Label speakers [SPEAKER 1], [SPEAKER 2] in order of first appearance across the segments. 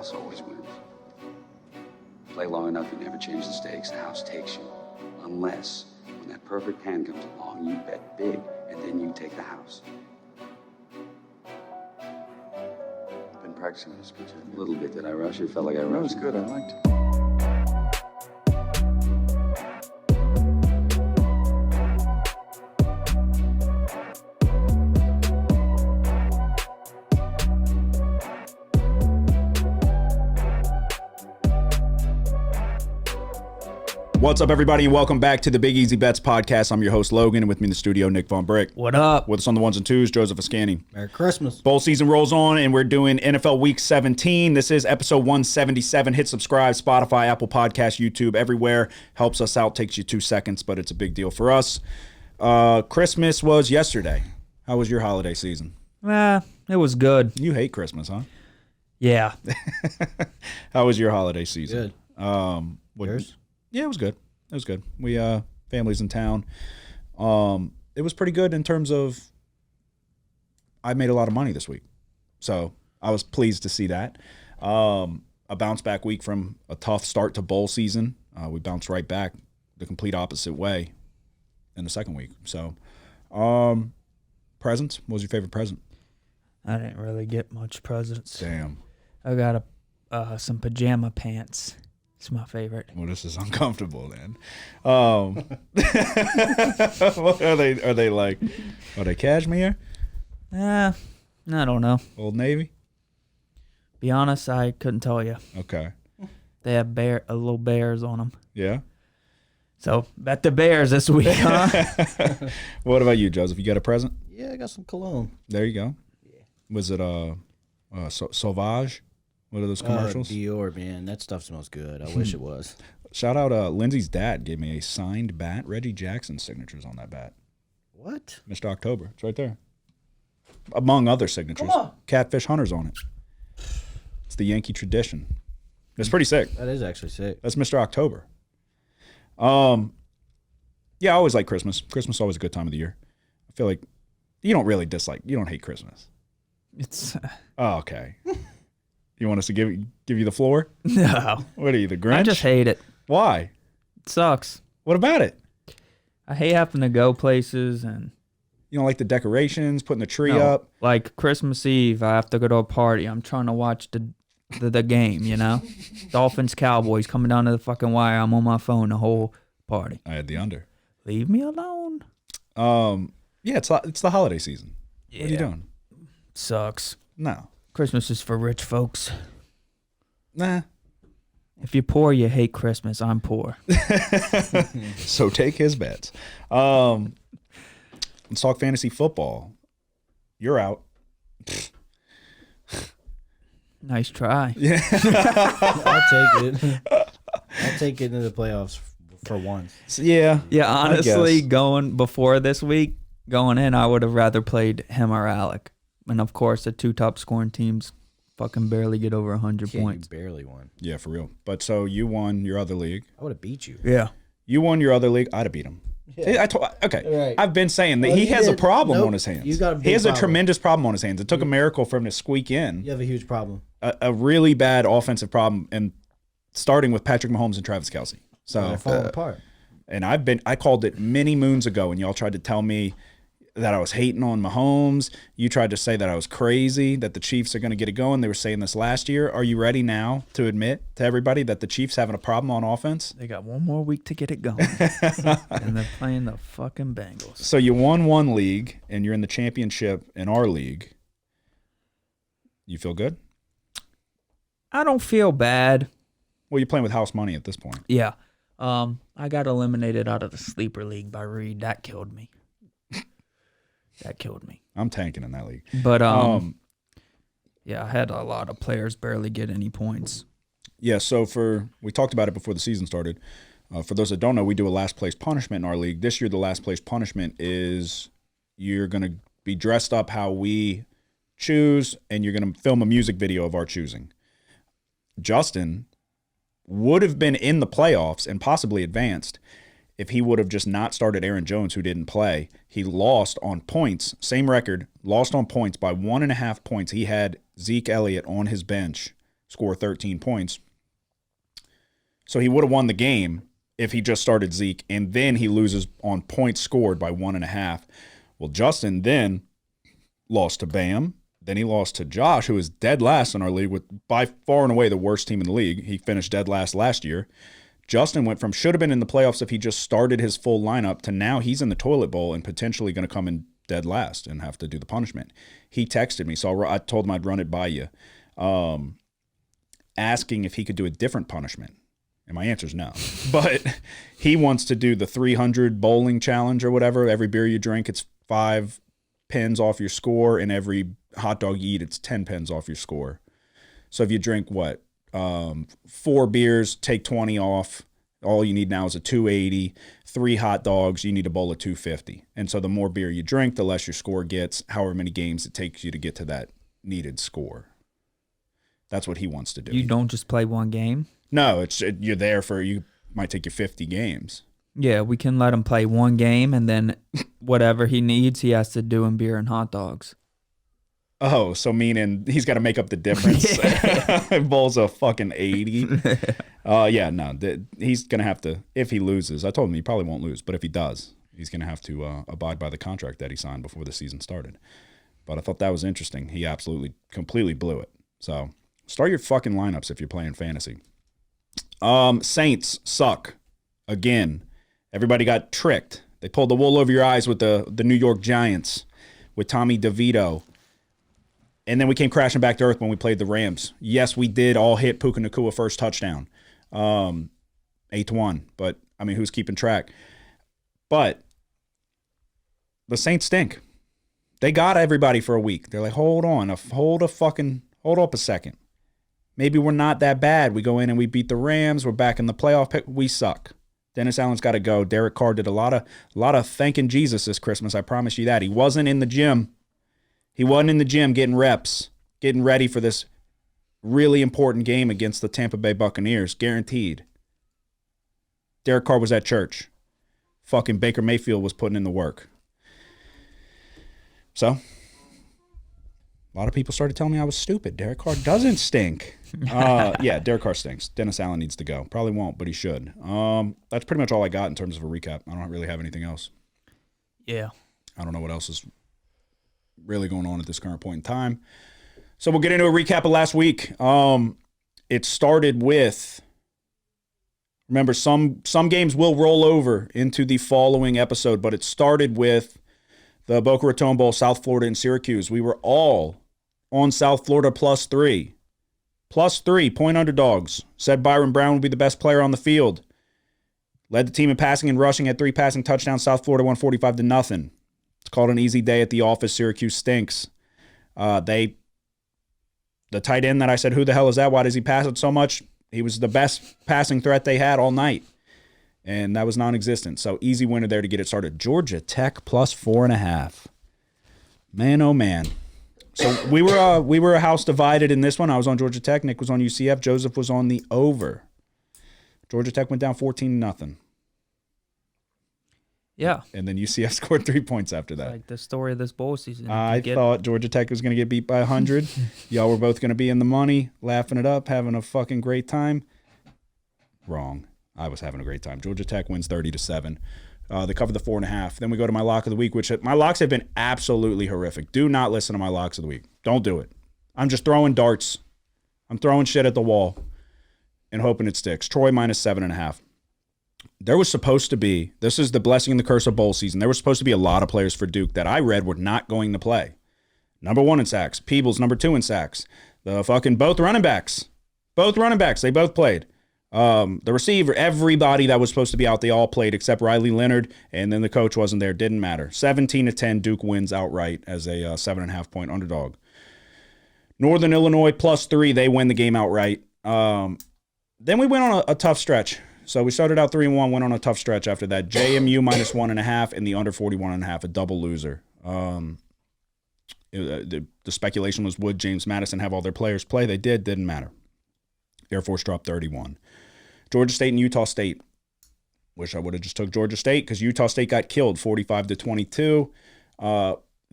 [SPEAKER 1] house always wins. Play long enough, you never change the stakes. The house takes you. Unless, when that perfect hand comes along, you bet big, and then you take the house. I've been practicing this pitch a little bit. Did I rush it? Felt like I rushed.
[SPEAKER 2] That was good. I liked it.
[SPEAKER 3] What's up, everybody, and welcome back to the Big Easy Bets podcast. I'm your host, Logan, and with me in the studio, Nick Von Brick.
[SPEAKER 4] What up?
[SPEAKER 3] With us on the ones and twos, Joseph Ascani.
[SPEAKER 4] Merry Christmas.
[SPEAKER 3] Bowl season rolls on, and we're doing NFL Week 17. This is episode 177. Hit subscribe, Spotify, Apple Podcasts, YouTube, everywhere. Helps us out, takes you 2 seconds, but it's a big deal for us. Christmas was yesterday. How was your holiday season?
[SPEAKER 4] It was good.
[SPEAKER 3] You hate Christmas, huh?
[SPEAKER 4] Yeah.
[SPEAKER 3] How was your holiday season?
[SPEAKER 4] Good. Yours?
[SPEAKER 3] Yeah, it was good. It was good. We families in town. It was pretty good in terms of I made a lot of money this week. So I was pleased to see that. A bounce back week from a tough start to bowl season. We bounced right back the complete opposite way in the second week. So presents. What was your favorite present?
[SPEAKER 4] I didn't really get much presents.
[SPEAKER 3] Damn.
[SPEAKER 4] I got some pajama pants. It's my favorite.
[SPEAKER 3] Well, this is uncomfortable then. What are they like? Are they cashmere?
[SPEAKER 4] I don't know.
[SPEAKER 3] Old Navy?
[SPEAKER 4] Be honest, I couldn't tell you.
[SPEAKER 3] Okay.
[SPEAKER 4] They have little bears on them.
[SPEAKER 3] Yeah?
[SPEAKER 4] So, bet the Bears this week, huh?
[SPEAKER 3] What about you, Joseph? You got a present?
[SPEAKER 5] Yeah, I got some cologne.
[SPEAKER 3] There you go.
[SPEAKER 5] Yeah.
[SPEAKER 3] Was it Sauvage? What are those commercials?
[SPEAKER 5] Dior, man. That stuff smells good. I wish it was.
[SPEAKER 3] Shout out, Lindsay's dad gave me a signed bat. Reggie Jackson's signatures on that bat.
[SPEAKER 5] What?
[SPEAKER 3] Mr. October. It's right there. Among other signatures.
[SPEAKER 5] Come on.
[SPEAKER 3] Catfish Hunter's on it. It's the Yankee tradition. It's pretty sick.
[SPEAKER 5] That is actually sick.
[SPEAKER 3] That's Mr. October. Yeah, I always like Christmas. Christmas is always a good time of the year. I feel like you don't hate Christmas.
[SPEAKER 4] It's
[SPEAKER 3] Oh, okay. You want us to give you the floor?
[SPEAKER 4] no.
[SPEAKER 3] What are you, the Grinch?
[SPEAKER 4] I just hate it.
[SPEAKER 3] Why?
[SPEAKER 4] It sucks.
[SPEAKER 3] What about it?
[SPEAKER 4] I hate having to go places and
[SPEAKER 3] You don't like the decorations, putting the tree up?
[SPEAKER 4] Like Christmas Eve, I have to go to a party. I'm trying to watch the game, you know? Dolphins, Cowboys coming down to the fucking wire. I'm on my phone the whole party.
[SPEAKER 3] I had the under.
[SPEAKER 4] Leave me alone.
[SPEAKER 3] Yeah, it's the holiday season.
[SPEAKER 4] Yeah.
[SPEAKER 3] What are you doing?
[SPEAKER 4] Sucks.
[SPEAKER 3] No.
[SPEAKER 4] Christmas is for rich folks.
[SPEAKER 3] Nah.
[SPEAKER 4] If you're poor, you hate Christmas. I'm poor.
[SPEAKER 3] So take his bets. Let's talk fantasy football. You're out.
[SPEAKER 4] Nice try.
[SPEAKER 3] Yeah.
[SPEAKER 5] I'll take it. I'll take it into the playoffs for once.
[SPEAKER 3] Yeah.
[SPEAKER 4] Yeah, honestly,
[SPEAKER 3] guess.
[SPEAKER 4] going before this week, going in, I would have rather played him or Alec. And of course, the two top scoring teams fucking barely get over 100 points.
[SPEAKER 5] You barely won.
[SPEAKER 3] Yeah, for real. But so you won your other league.
[SPEAKER 5] I would have beat you.
[SPEAKER 4] Yeah.
[SPEAKER 3] You won your other league. I'd have beat him.
[SPEAKER 5] Yeah.
[SPEAKER 3] Okay.
[SPEAKER 5] Right.
[SPEAKER 3] I've been saying that
[SPEAKER 5] Well,
[SPEAKER 3] he
[SPEAKER 5] you
[SPEAKER 3] has a
[SPEAKER 5] did.
[SPEAKER 3] problem
[SPEAKER 5] Nope.
[SPEAKER 3] on his hands.
[SPEAKER 5] You got a big
[SPEAKER 3] he has a
[SPEAKER 5] problem.
[SPEAKER 3] tremendous problem on his hands. It took a miracle for him to squeak in
[SPEAKER 5] You have a huge problem.
[SPEAKER 3] a really bad offensive problem, and starting with Patrick Mahomes and Travis Kelce. So
[SPEAKER 5] They're falling apart.
[SPEAKER 3] And I called it many moons ago, and y'all tried to tell me that I was hating on Mahomes. You tried to say that I was crazy, that the Chiefs are going to get it going. They were saying this last year. Are you ready now to admit to everybody that the Chiefs having a problem on offense?
[SPEAKER 4] They got one more week to get it going. And they're playing the fucking Bengals.
[SPEAKER 3] So you won one league, and you're in the championship in our league. You feel good?
[SPEAKER 4] I don't feel bad.
[SPEAKER 3] Well, you're playing with house money at this point.
[SPEAKER 4] Yeah. I got eliminated out of the sleeper league by Reed. That killed me.
[SPEAKER 3] I'm tanking in that league.
[SPEAKER 4] But yeah, I had a lot of players barely get any points.
[SPEAKER 3] Yeah, so we talked about it before the season started. For those that don't know, we do a last place punishment in our league. This year, the last place punishment is you're going to be dressed up how we choose, and you're going to film a music video of our choosing. Justin would have been in the playoffs and possibly advanced if he would have just not started Aaron Jones, who didn't play. He lost on points, same record, lost on points by 1.5 points. He had Zeke Elliott on his bench. score 13 points. So he would have won the game if he just started Zeke, and then he loses on points scored by 1.5. Well, Justin then lost to Bam. Then he lost to Josh, who is dead last in our league with by far and away the worst team in the league. He finished dead last year. Justin went from should have been in the playoffs if he just started his full lineup to now he's in the toilet bowl and potentially going to come in dead last and have to do the punishment. He texted me, so I told him I'd run it by you, asking if he could do a different punishment. And my answer is no. But he wants to do the 300 bowling challenge or whatever. Every beer you drink, it's 5 pins off your score, and every hot dog you eat, it's 10 pins off your score. So if you drink, 4 beers, take 20 off. All you need now is a 280. 3 hot dogs, you need a bowl of 250. And so the more beer you drink, the less your score gets, however many games it takes you to get to that needed score. That's what he wants to do.
[SPEAKER 4] You don't just play one game?
[SPEAKER 3] No, you're there for, you might take your 50 games.
[SPEAKER 4] Yeah, we can let him play one game, and then whatever he needs, he has to do in beer and hot dogs.
[SPEAKER 3] Oh, so meaning he's got to make up the difference. Bowls a fucking 80. Yeah, no, he's going to have to, if he loses, I told him he probably won't lose, but if he does, he's going to have to abide by the contract that he signed before the season started. But I thought that was interesting. He absolutely, completely blew it. So start your fucking lineups if you're playing fantasy. Saints suck. Again, everybody got tricked. They pulled the wool over your eyes with the New York Giants, with Tommy DeVito. And then we came crashing back to earth when we played the Rams. Yes, we did all hit Puka Nacua first touchdown. 8-1. But, I mean, who's keeping track? But the Saints stink. They got everybody for a week. They're like, hold up a second. Maybe we're not that bad. We go in and we beat the Rams. We're back in the playoff pick. We suck. Dennis Allen's got to go. Derek Carr did a lot of thanking Jesus this Christmas. I promise you that. He wasn't in the gym. He wasn't in the gym getting reps, getting ready for this really important game against the Tampa Bay Buccaneers. Guaranteed. Derek Carr was at church. Fucking Baker Mayfield was putting in the work. So, a lot of people started telling me I was stupid. Derek Carr doesn't stink. Yeah, Derek Carr stinks. Dennis Allen needs to go. Probably won't, but he should. That's pretty much all I got in terms of a recap. I don't really have anything else.
[SPEAKER 4] Yeah.
[SPEAKER 3] I don't know what else is really going on at this current point in time. So we'll get into a recap of last week. It started with, remember, some games will roll over into the following episode, but it started with the Boca Raton Bowl, South Florida and Syracuse. We were all on South Florida +3. +3 point underdogs. Said Byron Brown would be the best player on the field. Led the team in passing and rushing, had 3 passing touchdowns. South Florida won 45-0. It's called an easy day at the office. Syracuse stinks. The tight end that I said, who the hell is that? Why does he pass it so much? He was the best passing threat they had all night. And that was non-existent. So easy winner there to get it started. Georgia Tech +4.5. Man, oh man. So we were a house divided in this one. I was on Georgia Tech. Nick was on UCF. Joseph was on the over. Georgia Tech went down 14-0.
[SPEAKER 4] Yeah.
[SPEAKER 3] And then UCF scored 3 points after that.
[SPEAKER 4] Like the story of this bowl season.
[SPEAKER 3] I thought Georgia Tech was going to get beat by 100. Y'all were both going to be in the money, laughing it up, having a fucking great time. Wrong. I was having a great time. Georgia Tech wins 30-7. They covered the 4.5. Then we go to my lock of the week, which my locks have been absolutely horrific. Do not listen to my locks of the week. Don't do it. I'm just throwing darts. I'm throwing shit at the wall and hoping it sticks. Troy -7.5. There was supposed to be, this is the blessing and the curse of bowl season, there was supposed to be a lot of players for Duke that I read were not going to play. Number 1 in sacks. Peebles, number 2 in sacks. Both running backs. They both played. The receiver, everybody that was supposed to be out, they all played except Riley Leonard, and then the coach wasn't there. Didn't matter. 17-10, Duke wins outright as a 7.5 point underdog. Northern Illinois +3, they win the game outright. Then we went on a tough stretch. So we started out 3-1, went on a tough stretch after that. JMU -1.5 and the under 41.5, a double loser. The speculation was, would James Madison have all their players play? They did, didn't matter. Air Force dropped 31. Georgia State and Utah State. Wish I would have just took Georgia State because Utah State got killed 45-22.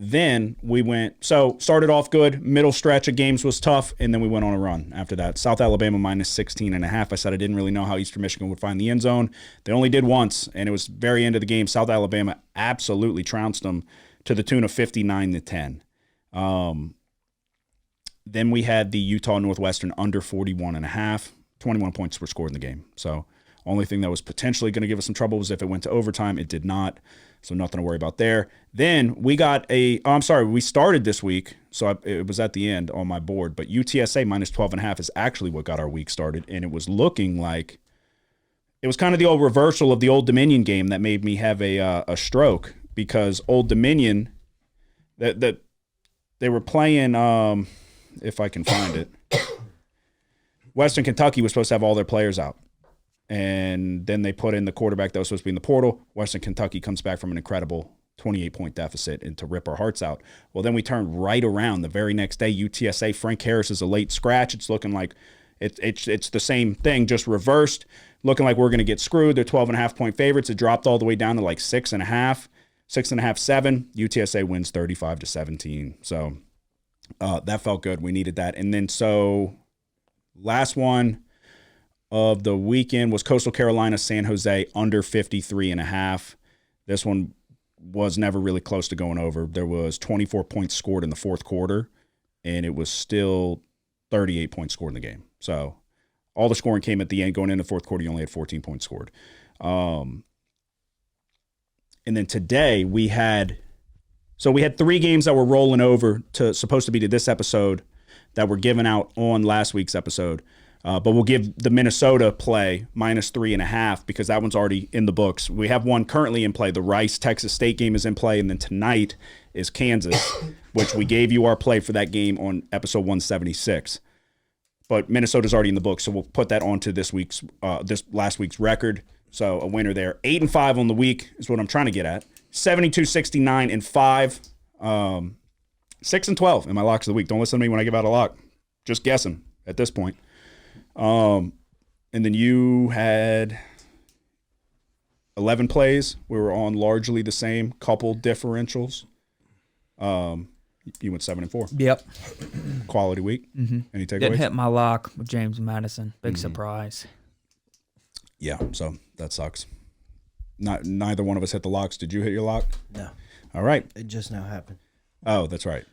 [SPEAKER 3] Then we started off good. Middle stretch of games was tough, and then we went on a run after that. South Alabama minus 16.5. I said I didn't really know how Eastern Michigan would find the end zone. They only did once, and it was very end of the game. South Alabama absolutely trounced them to the tune of 59-10. Then we had the Utah Northwestern under 41.5. 21 points were scored in the game. So only thing that was potentially going to give us some trouble was if it went to overtime. It did not. So nothing to worry about there. Then we got we started this week, so it was at the end on my board, but UTSA minus 12.5 is actually what got our week started, and it was looking like it was kind of the old reversal of the Old Dominion game that made me have a stroke, because Old Dominion, that they were playing, if I can find it, Western Kentucky was supposed to have all their players out. And then they put in the quarterback that was supposed to be in the portal. Western Kentucky comes back from an incredible 28-point deficit and to rip our hearts out. Well, then we turned right around the very next day. UTSA, Frank Harris is a late scratch. It's looking like it's the same thing, just reversed. Looking like we're going to get screwed. They're 12.5-point favorites. It dropped all the way down to like 6.5, 7. UTSA wins 35-17. So that felt good. We needed that. And then last one of the weekend was Coastal Carolina, San Jose under 53.5. This one was never really close to going over. There was 24 points scored in the fourth quarter, and it was still 38 points scored in the game. So all the scoring came at the end. Going into the fourth quarter, you only had 14 points scored. And then today we had 3 games that were rolling over supposed to be to this episode that were given out on last week's episode. But we'll give the Minnesota play minus 3.5 because that one's already in the books. We have one currently in play. The Rice-Texas State game is in play, and then tonight is Kansas, which we gave you our play for that game on episode 176. But Minnesota's already in the books, so we'll put that onto this last week's record. So a winner there. 8-5 on the week is what I'm trying to get at. 72-69-5. 6-12 in my locks of the week. Don't listen to me when I give out a lock. Just guessing at this point. And then you had 11 plays. We were on largely the same, couple differentials. You went 7-4.
[SPEAKER 4] Yep.
[SPEAKER 3] Quality week.
[SPEAKER 4] Mm-hmm.
[SPEAKER 3] Any takeaways?
[SPEAKER 4] Didn't hit my lock with James Madison. Big surprise.
[SPEAKER 3] Yeah, so that sucks. Neither one of us hit the locks. Did you hit your lock?
[SPEAKER 5] No.
[SPEAKER 3] All right.
[SPEAKER 5] It just now happened.
[SPEAKER 3] Oh, that's right.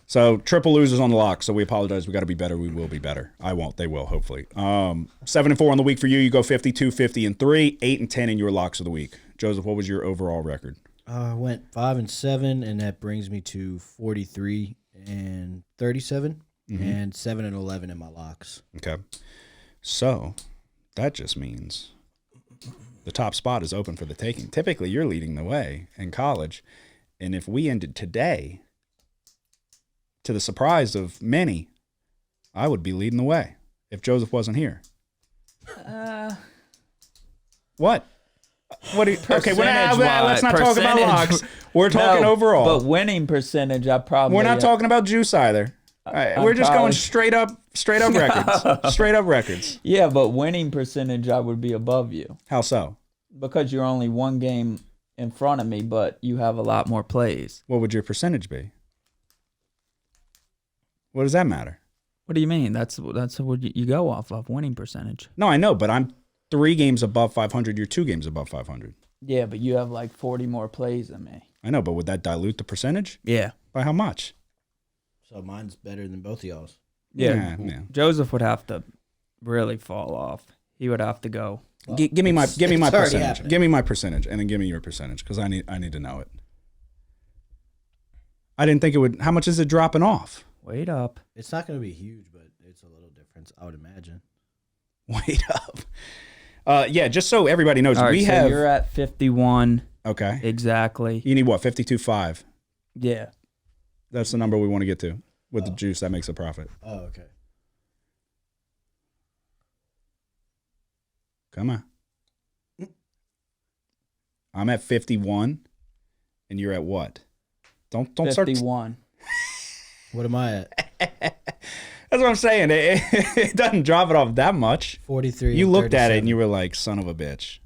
[SPEAKER 3] So triple losers on the lock. So we apologize. We got to be better. We will be better. I won't. They will, hopefully. 7-4 on the week for you. You go 52-50-3, 8-10 in your locks of the week. Joseph, what was your overall record?
[SPEAKER 5] I went 5-7, and that brings me to 43-37, and 7-11 in my locks.
[SPEAKER 3] Okay. So that just means the top spot is open for the taking. Typically, you're leading the way in college. And if we ended today, to the surprise of many, I would be leading the way if Joseph wasn't here. What? What do you, okay, let's not talk about locks. We're talking overall.
[SPEAKER 4] But winning percentage,
[SPEAKER 3] we're not talking about juice either. We're just going straight up records. Straight up records.
[SPEAKER 4] Yeah, but winning percentage, I would be above you.
[SPEAKER 3] How so?
[SPEAKER 4] Because you're only one game in front of me, but you have a lot more plays.
[SPEAKER 3] What would your percentage be? What does that matter?
[SPEAKER 4] What do you mean? That's what you go off of, winning percentage.
[SPEAKER 3] No, I know, but I'm 3 games above 500. You're 2 games above 500.
[SPEAKER 4] Yeah, but you have like 40 more plays than me.
[SPEAKER 3] I know, but would that dilute the percentage?
[SPEAKER 4] Yeah.
[SPEAKER 3] By how much?
[SPEAKER 5] So mine's better than both of y'all's.
[SPEAKER 4] Yeah. Joseph would have to really fall off. He would have to go.
[SPEAKER 5] Well,
[SPEAKER 3] give me my percentage.
[SPEAKER 5] Happening.
[SPEAKER 3] Give me my percentage, and then give me your percentage because I need to know it. I didn't think it would. How much is it dropping off?
[SPEAKER 4] Wait up.
[SPEAKER 5] It's not going to be huge, but it's a little difference, I would imagine.
[SPEAKER 3] Wait up. Yeah, just so everybody knows,
[SPEAKER 4] All right,
[SPEAKER 3] we
[SPEAKER 4] so
[SPEAKER 3] have.
[SPEAKER 4] You're at 51.
[SPEAKER 3] Okay.
[SPEAKER 4] Exactly.
[SPEAKER 3] You need what? 52.5.
[SPEAKER 4] Yeah.
[SPEAKER 3] That's the number we want to get to with the juice. That makes a profit.
[SPEAKER 5] Oh, okay.
[SPEAKER 3] Come on. I'm at 51, and you're at what? Don't
[SPEAKER 4] 51.
[SPEAKER 3] start.
[SPEAKER 5] What am I at?
[SPEAKER 3] That's what I'm saying. It doesn't drop it off that much.
[SPEAKER 5] 43.
[SPEAKER 3] You looked at it
[SPEAKER 5] 37.
[SPEAKER 3] and you were like, son of a bitch.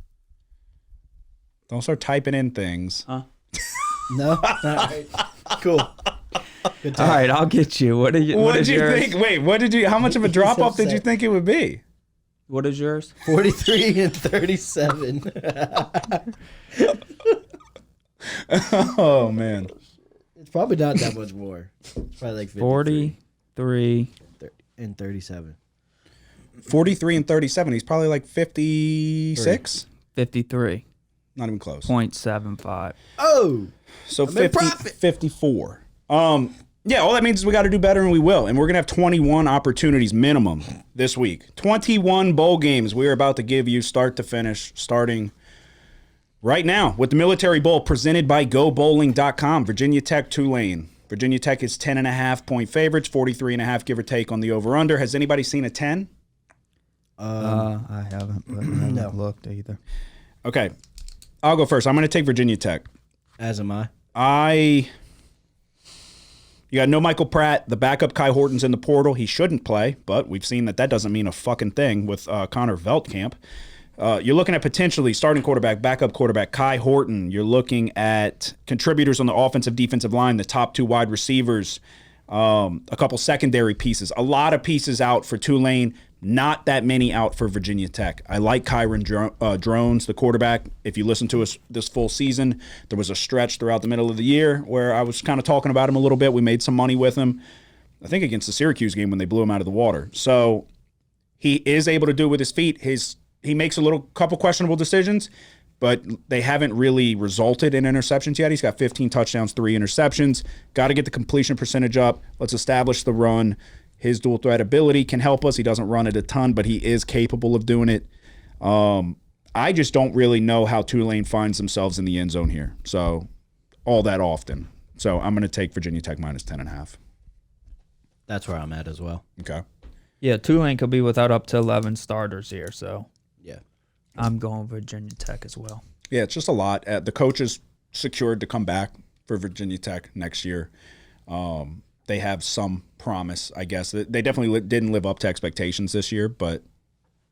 [SPEAKER 3] Don't start typing in things.
[SPEAKER 4] Huh?
[SPEAKER 5] No. All right. Cool. Good
[SPEAKER 4] All
[SPEAKER 5] time.
[SPEAKER 4] right, I'll get you. What did
[SPEAKER 3] What
[SPEAKER 4] is
[SPEAKER 3] did you
[SPEAKER 4] yours?
[SPEAKER 3] think? Wait, what did you? How much of a
[SPEAKER 5] He's
[SPEAKER 3] drop off did you
[SPEAKER 5] upset.
[SPEAKER 3] think it would be?
[SPEAKER 4] What is yours?
[SPEAKER 5] 43 and 37.
[SPEAKER 3] Oh man.
[SPEAKER 5] It's probably not that much more. It's probably like 53
[SPEAKER 4] 43,
[SPEAKER 5] and 37.
[SPEAKER 3] 43 and 37. He's probably like 56.
[SPEAKER 4] 53.75.
[SPEAKER 3] Not even close.
[SPEAKER 5] Oh,
[SPEAKER 3] So
[SPEAKER 5] I'm in
[SPEAKER 3] 50,
[SPEAKER 5] profit.
[SPEAKER 3] 54. Yeah, all that means is we got to do better, and we will. And we're going to have 21 opportunities minimum this week. 21 bowl games we are about to give you start to finish, starting right now with the Military Bowl presented by GoBowling.com. Virginia Tech, Tulane. Virginia Tech is 10.5-point favorites, 43.5 give or take on the over-under. Has anybody seen a 10?
[SPEAKER 4] I haven't, but I haven't looked either.
[SPEAKER 3] Okay, I'll go first. I'm going to take Virginia Tech.
[SPEAKER 5] as am I.
[SPEAKER 3] You got no Michael Pratt. The backup Kai Horton's in the portal. He shouldn't play, but we've seen that doesn't mean a fucking thing with Connor Veltkamp. You're looking at potentially starting quarterback, backup quarterback, Kai Horton. You're looking at contributors on the offensive, defensive line, the top two wide receivers, a couple secondary pieces. A lot of pieces out for Tulane. Not that many out for Virginia Tech. I like Kyron Drones, the quarterback. If you listen to us this full season, there was a stretch throughout the middle of the year where I was kind of talking about him a little bit. We made some money with him, I think against the Syracuse game when they blew him out of the water. So he is able to do it with his feet. He makes a couple questionable decisions, but they haven't really resulted in interceptions yet. He's got 15 touchdowns, 3 interceptions. Got to get the completion percentage up. Let's establish the run. His dual threat ability can help us. He doesn't run it a ton, but he is capable of doing it. I just don't really know how Tulane finds themselves in the end zone here. So all that often. So I'm going to take Virginia Tech minus 10.5.
[SPEAKER 5] That's where I'm at as well.
[SPEAKER 3] Okay.
[SPEAKER 4] Yeah, Tulane could be without up to 11 starters here, so
[SPEAKER 5] Yeah.
[SPEAKER 4] I'm going Virginia Tech as well.
[SPEAKER 3] Yeah, it's just a lot. The coach is secured to come back for Virginia Tech next year. They have some promise, I guess. They definitely didn't live up to expectations this year, but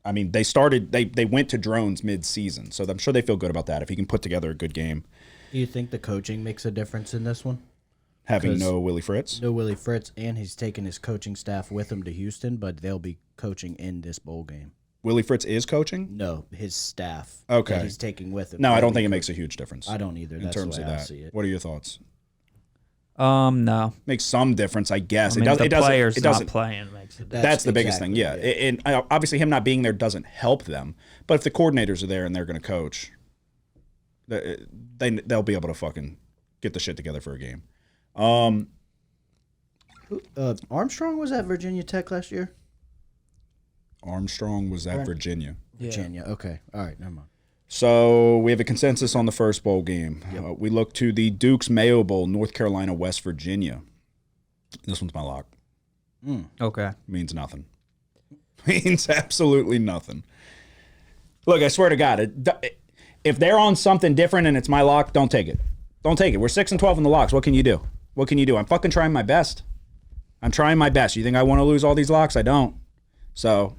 [SPEAKER 3] I mean, they went to drones mid-season, so I'm sure they feel good about that if he can put together a good game.
[SPEAKER 5] Do you think the coaching makes a difference in this one?
[SPEAKER 3] Having
[SPEAKER 5] 'Cause
[SPEAKER 3] no Willie Fritz.
[SPEAKER 5] No Willie Fritz, and he's taking his coaching staff with him to Houston, but they'll be coaching in this bowl game.
[SPEAKER 3] Willie Fritz is coaching?
[SPEAKER 5] No, his staff.
[SPEAKER 3] Okay.
[SPEAKER 5] That he's taking with him.
[SPEAKER 3] No, I
[SPEAKER 5] They'll
[SPEAKER 3] don't
[SPEAKER 5] be
[SPEAKER 3] think it
[SPEAKER 5] co-
[SPEAKER 3] makes a huge difference
[SPEAKER 5] I don't either.
[SPEAKER 3] in
[SPEAKER 5] That's
[SPEAKER 3] terms
[SPEAKER 5] the
[SPEAKER 3] of
[SPEAKER 5] way I
[SPEAKER 3] that.
[SPEAKER 5] see it.
[SPEAKER 3] What are your thoughts?
[SPEAKER 4] No.
[SPEAKER 3] Makes some difference, I guess.
[SPEAKER 4] I mean, the players
[SPEAKER 3] it
[SPEAKER 4] not
[SPEAKER 3] doesn't.
[SPEAKER 4] playing makes it.
[SPEAKER 3] That's the biggest thing,
[SPEAKER 5] exactly,
[SPEAKER 3] yeah. And obviously him not being there doesn't help them. But if the coordinators are there and they're going to coach, they'll be able to fucking get the shit together for a game.
[SPEAKER 5] Armstrong was at Virginia Tech last year?
[SPEAKER 3] Armstrong was at Virginia.
[SPEAKER 5] Virginia. Okay. All right. Never mind.
[SPEAKER 3] So we have a consensus on the first bowl game. We look to the Duke's Mayo Bowl, North Carolina, West Virginia. This one's my lock.
[SPEAKER 4] Okay.
[SPEAKER 3] Means nothing. Means absolutely nothing. Look, I swear to God, if they're on something different and it's my lock, don't take it. Don't take it. We're 6-12 in the locks. What can you do? What can you do? I'm fucking trying my best. I'm trying my best. You think I want to lose all these locks? I don't. So,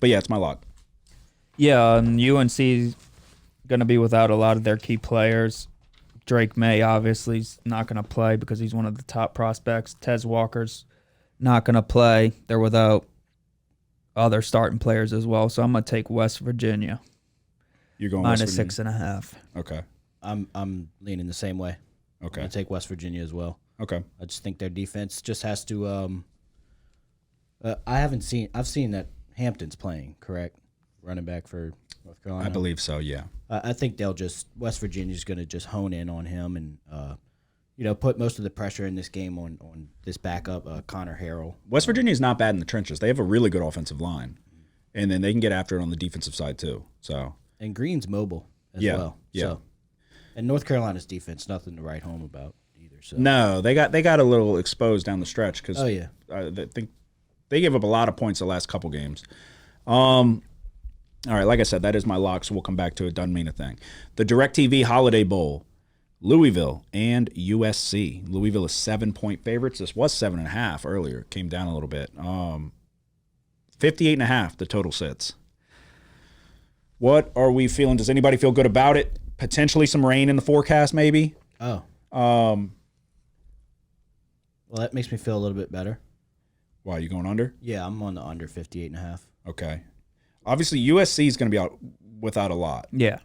[SPEAKER 3] but yeah, it's my lock.
[SPEAKER 4] Yeah, UNC's going to be without a lot of their key players. Drake May obviously is not going to play because he's one of the top prospects. Tez Walker's not going to play. They're without other starting players as well. So I'm going to take West Virginia.
[SPEAKER 3] You're going
[SPEAKER 4] minus
[SPEAKER 3] West Virginia?
[SPEAKER 4] 6.5.
[SPEAKER 3] Okay.
[SPEAKER 5] I'm leaning the same way.
[SPEAKER 3] Okay.
[SPEAKER 5] I'm gonna take West Virginia as well.
[SPEAKER 3] Okay.
[SPEAKER 5] I just think their defense just has to. I've seen that Hampton's playing, correct? Running back for North Carolina.
[SPEAKER 3] I believe so, yeah.
[SPEAKER 5] I think West Virginia's going to just hone in on him and, put most of the pressure in this game on this backup, Connor Harrell.
[SPEAKER 3] West Virginia's not bad in the trenches. They have a really good offensive line. And then they can get after it on the defensive side, too. So,
[SPEAKER 5] And Green's mobile as
[SPEAKER 3] Yeah,
[SPEAKER 5] well.
[SPEAKER 3] yeah.
[SPEAKER 5] So, and North Carolina's defense, nothing to write home about either. So
[SPEAKER 3] no, they got a little exposed down the stretch because
[SPEAKER 5] Oh, yeah.
[SPEAKER 3] I think they gave up a lot of points the last couple games. All right, like I said, that is my lock, so we'll come back to it. Doesn't mean a thing. The DirecTV Holiday Bowl, Louisville and USC. Louisville is 7-point favorites. This was 7.5 earlier. It came down a little bit. 58.5 the total sits. What are we feeling? Does anybody feel good about it? Potentially some rain in the forecast, maybe?
[SPEAKER 5] Oh,
[SPEAKER 3] Um,
[SPEAKER 5] Well, that makes me feel a little bit better.
[SPEAKER 3] why are you going under?
[SPEAKER 5] Yeah, I'm on the under 58.5.
[SPEAKER 3] Okay. Obviously, USC is going to be out without a lot.
[SPEAKER 4] Yeah.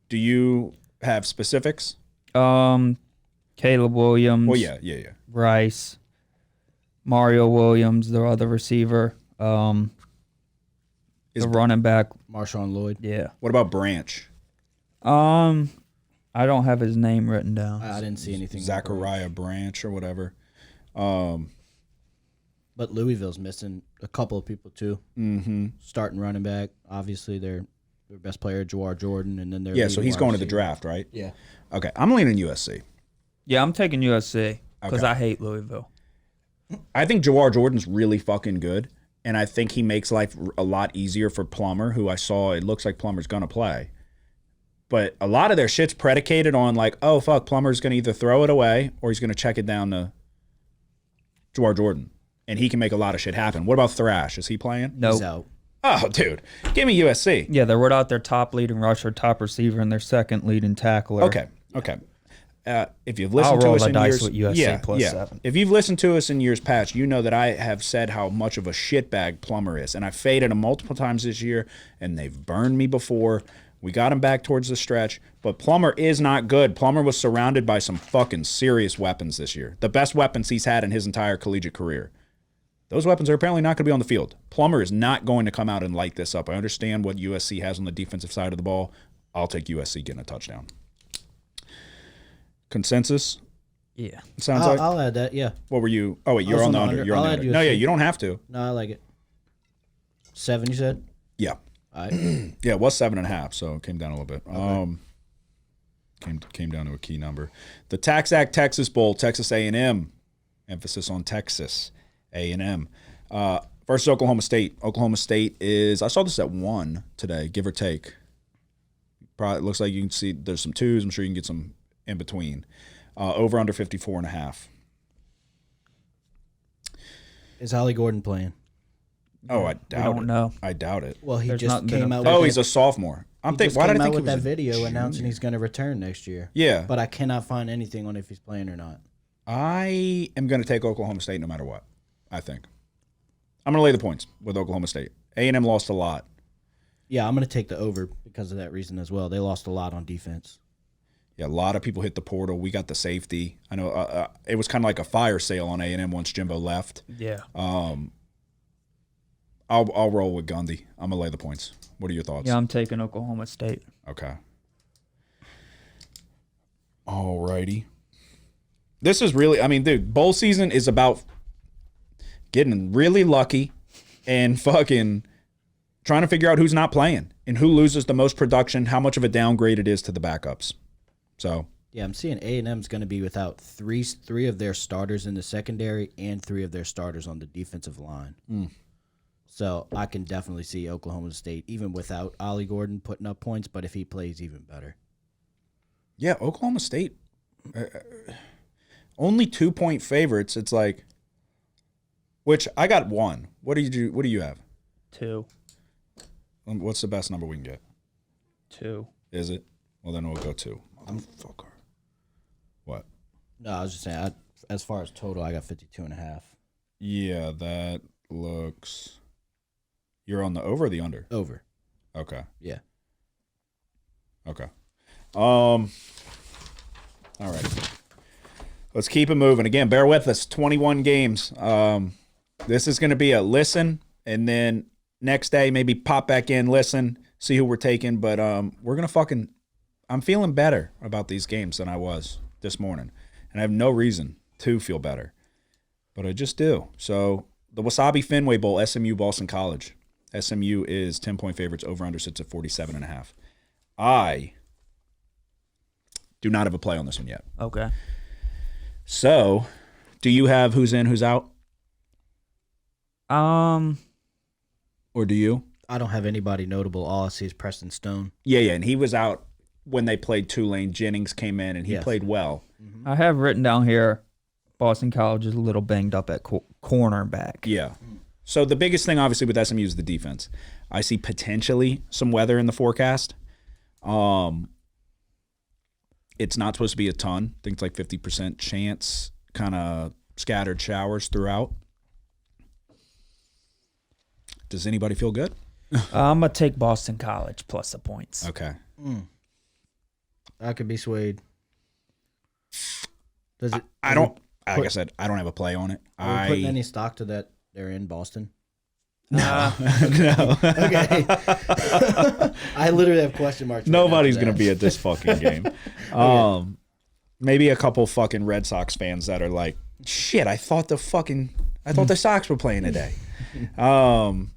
[SPEAKER 3] Do you have specifics?
[SPEAKER 4] Caleb Williams.
[SPEAKER 3] Well, yeah.
[SPEAKER 4] Rice. Mario Williams, the other receiver. The running back.
[SPEAKER 5] Marshawn Lloyd.
[SPEAKER 4] Yeah.
[SPEAKER 3] What about Branch?
[SPEAKER 4] I don't have his name written down.
[SPEAKER 5] I didn't see anything.
[SPEAKER 3] Zachariah Branch or whatever.
[SPEAKER 5] But Louisville's missing a couple of people too.
[SPEAKER 3] Mm-hmm.
[SPEAKER 5] Starting running back, obviously their best player, Jawar Jordan, and then their
[SPEAKER 3] Yeah, so
[SPEAKER 5] leading
[SPEAKER 3] he's
[SPEAKER 5] wide
[SPEAKER 3] going to the
[SPEAKER 5] receiver.
[SPEAKER 3] draft, right?
[SPEAKER 5] Yeah.
[SPEAKER 3] Okay, I'm leaning USC.
[SPEAKER 4] Yeah, I'm taking USC because
[SPEAKER 3] Okay.
[SPEAKER 4] I hate Louisville.
[SPEAKER 3] I think Jawar Jordan's really fucking good, and I think he makes life a lot easier for Plummer, who I saw it looks like Plummer's going to play. But a lot of their shit's predicated on like, oh, fuck, Plummer's going to either throw it away or he's going to check it down to Jawar Jordan. And he can make a lot of shit happen. What about Thrash? Is he playing?
[SPEAKER 4] No.
[SPEAKER 5] He's out.
[SPEAKER 3] Oh, dude. Give me USC.
[SPEAKER 4] Yeah, they're without their top leading rusher, top receiver, and their second leading tackler.
[SPEAKER 3] Okay. If you've listened
[SPEAKER 4] I'll
[SPEAKER 3] to
[SPEAKER 4] roll
[SPEAKER 3] us
[SPEAKER 4] the
[SPEAKER 3] in
[SPEAKER 4] dice
[SPEAKER 3] years,
[SPEAKER 4] with USC plus 7.
[SPEAKER 3] If you've listened to us in years past, you know that I have said how much of a shitbag Plummer is, and I faded him multiple times this year, and they've burned me before. We got him back towards the stretch, but Plummer is not good. Plummer was surrounded by some fucking serious weapons this year. The best weapons he's had in his entire collegiate career. Those weapons are apparently not going to be on the field. Plummer is not going to come out and light this up. I understand what USC has on the defensive side of the ball. I'll take USC getting a touchdown. Consensus?
[SPEAKER 4] Yeah.
[SPEAKER 3] Sounds like.
[SPEAKER 5] I'll add that. Yeah.
[SPEAKER 3] What were you? Oh, wait,
[SPEAKER 5] I
[SPEAKER 3] you're
[SPEAKER 5] was
[SPEAKER 3] on the
[SPEAKER 5] on the
[SPEAKER 3] under.
[SPEAKER 5] under.
[SPEAKER 3] You're on the
[SPEAKER 5] I'll
[SPEAKER 3] under.
[SPEAKER 5] add
[SPEAKER 3] No, yeah,
[SPEAKER 5] USC.
[SPEAKER 3] you don't have to.
[SPEAKER 5] No, I like it. 7, you said?
[SPEAKER 3] Yeah.
[SPEAKER 5] All right.
[SPEAKER 3] Yeah, it was 7.5, so it came down a little bit. Came down to a key number. The Tax Act Texas Bowl, Texas A&M, emphasis on Texas A&M. Versus Oklahoma State. Oklahoma State is, I saw this at 1 today, give or take. Probably, it looks like you can see there's some 2s. I'm sure you can get some in between. Over under 54.5.
[SPEAKER 5] Is Holly Gordon playing?
[SPEAKER 3] Oh, I doubt
[SPEAKER 4] don't
[SPEAKER 3] it.
[SPEAKER 4] know.
[SPEAKER 3] I doubt it.
[SPEAKER 5] Well, he
[SPEAKER 4] There's
[SPEAKER 5] just
[SPEAKER 4] not been
[SPEAKER 5] came
[SPEAKER 4] a-
[SPEAKER 5] out with
[SPEAKER 3] Oh,
[SPEAKER 5] that,
[SPEAKER 3] he's a sophomore. I'm
[SPEAKER 5] he
[SPEAKER 3] thinking,
[SPEAKER 5] just
[SPEAKER 3] why did
[SPEAKER 5] came
[SPEAKER 3] I
[SPEAKER 5] out
[SPEAKER 3] think he
[SPEAKER 5] with
[SPEAKER 3] was
[SPEAKER 5] that
[SPEAKER 3] a
[SPEAKER 5] video
[SPEAKER 3] junior?
[SPEAKER 5] announcing he's going to return next year.
[SPEAKER 3] Yeah.
[SPEAKER 5] But I cannot find anything on if he's playing or not.
[SPEAKER 3] I am going to take Oklahoma State no matter what, I think. I'm going to lay the points with Oklahoma State. A&M lost a lot.
[SPEAKER 5] Yeah, I'm going to take the over because of that reason as well. They lost a lot on defense.
[SPEAKER 3] Yeah, a lot of people hit the portal. We got the safety. I know it was kind of like a fire sale on A&M once Jimbo left.
[SPEAKER 4] Yeah.
[SPEAKER 3] I'll roll with Gundy. I'm going to lay the points. What are your thoughts?
[SPEAKER 4] Yeah, I'm taking Oklahoma State.
[SPEAKER 3] Okay. All righty. This is really, I mean, dude, bowl season is about getting really lucky and fucking trying to figure out who's not playing and who loses the most production, how much of a downgrade it is to the backups. So,
[SPEAKER 5] Yeah, I'm seeing A&M's going to be without three of their starters in the secondary and 3 of their starters on the defensive line. So I can definitely see Oklahoma State, even without Ollie Gordon, putting up points, but if he plays, even better.
[SPEAKER 3] yeah, Oklahoma State, only 2-point favorites. It's like, which I got 1. What do you have?
[SPEAKER 4] 2.
[SPEAKER 3] What's the best number we can get?
[SPEAKER 4] 2.
[SPEAKER 3] Is it? Well, then we'll go 2. Motherfucker. What?
[SPEAKER 5] No, I was just saying, as far as total, I got 52.5.
[SPEAKER 3] Yeah, that looks. You're on the over or the under?
[SPEAKER 5] Over.
[SPEAKER 3] Okay.
[SPEAKER 5] Yeah.
[SPEAKER 3] Okay. All right. Let's keep it moving. Again, bear with us. 21 games. This is going to be a listen, and then next day maybe pop back in, listen, see who we're taking. But we're going to fucking. I'm feeling better about these games than I was this morning, and I have no reason to feel better, but I just do. So the Wasabi Fenway Bowl, SMU Boston College. SMU is 10-point favorites. Over under sits at 47.5. I do not have a play on this one yet.
[SPEAKER 4] Okay.
[SPEAKER 3] So, do you have who's in, who's out? Or do you?
[SPEAKER 5] I don't have anybody notable. All I see is Preston Stone.
[SPEAKER 3] Yeah, and he was out when they played Tulane. Jennings came in, and he
[SPEAKER 5] Yes.
[SPEAKER 3] played well.
[SPEAKER 4] I have written down here Boston College is a little banged up at cornerback.
[SPEAKER 3] Yeah. So the biggest thing, obviously, with SMU is the defense. I see potentially some weather in the forecast. It's not supposed to be a ton. I think it's like 50% chance, kind of scattered showers throughout. Does anybody feel good?
[SPEAKER 4] I'm going to take Boston College plus the points.
[SPEAKER 3] Okay.
[SPEAKER 5] I could be swayed. Does it?
[SPEAKER 3] I don't, like I said, I don't have a play on it.
[SPEAKER 5] Are we putting any stock to that they're in Boston?
[SPEAKER 3] No.
[SPEAKER 5] Okay. I literally have question marks.
[SPEAKER 3] Nobody's going to be at this fucking game. Maybe a couple fucking Red Sox fans that are like, shit, I thought the Sox were playing today. And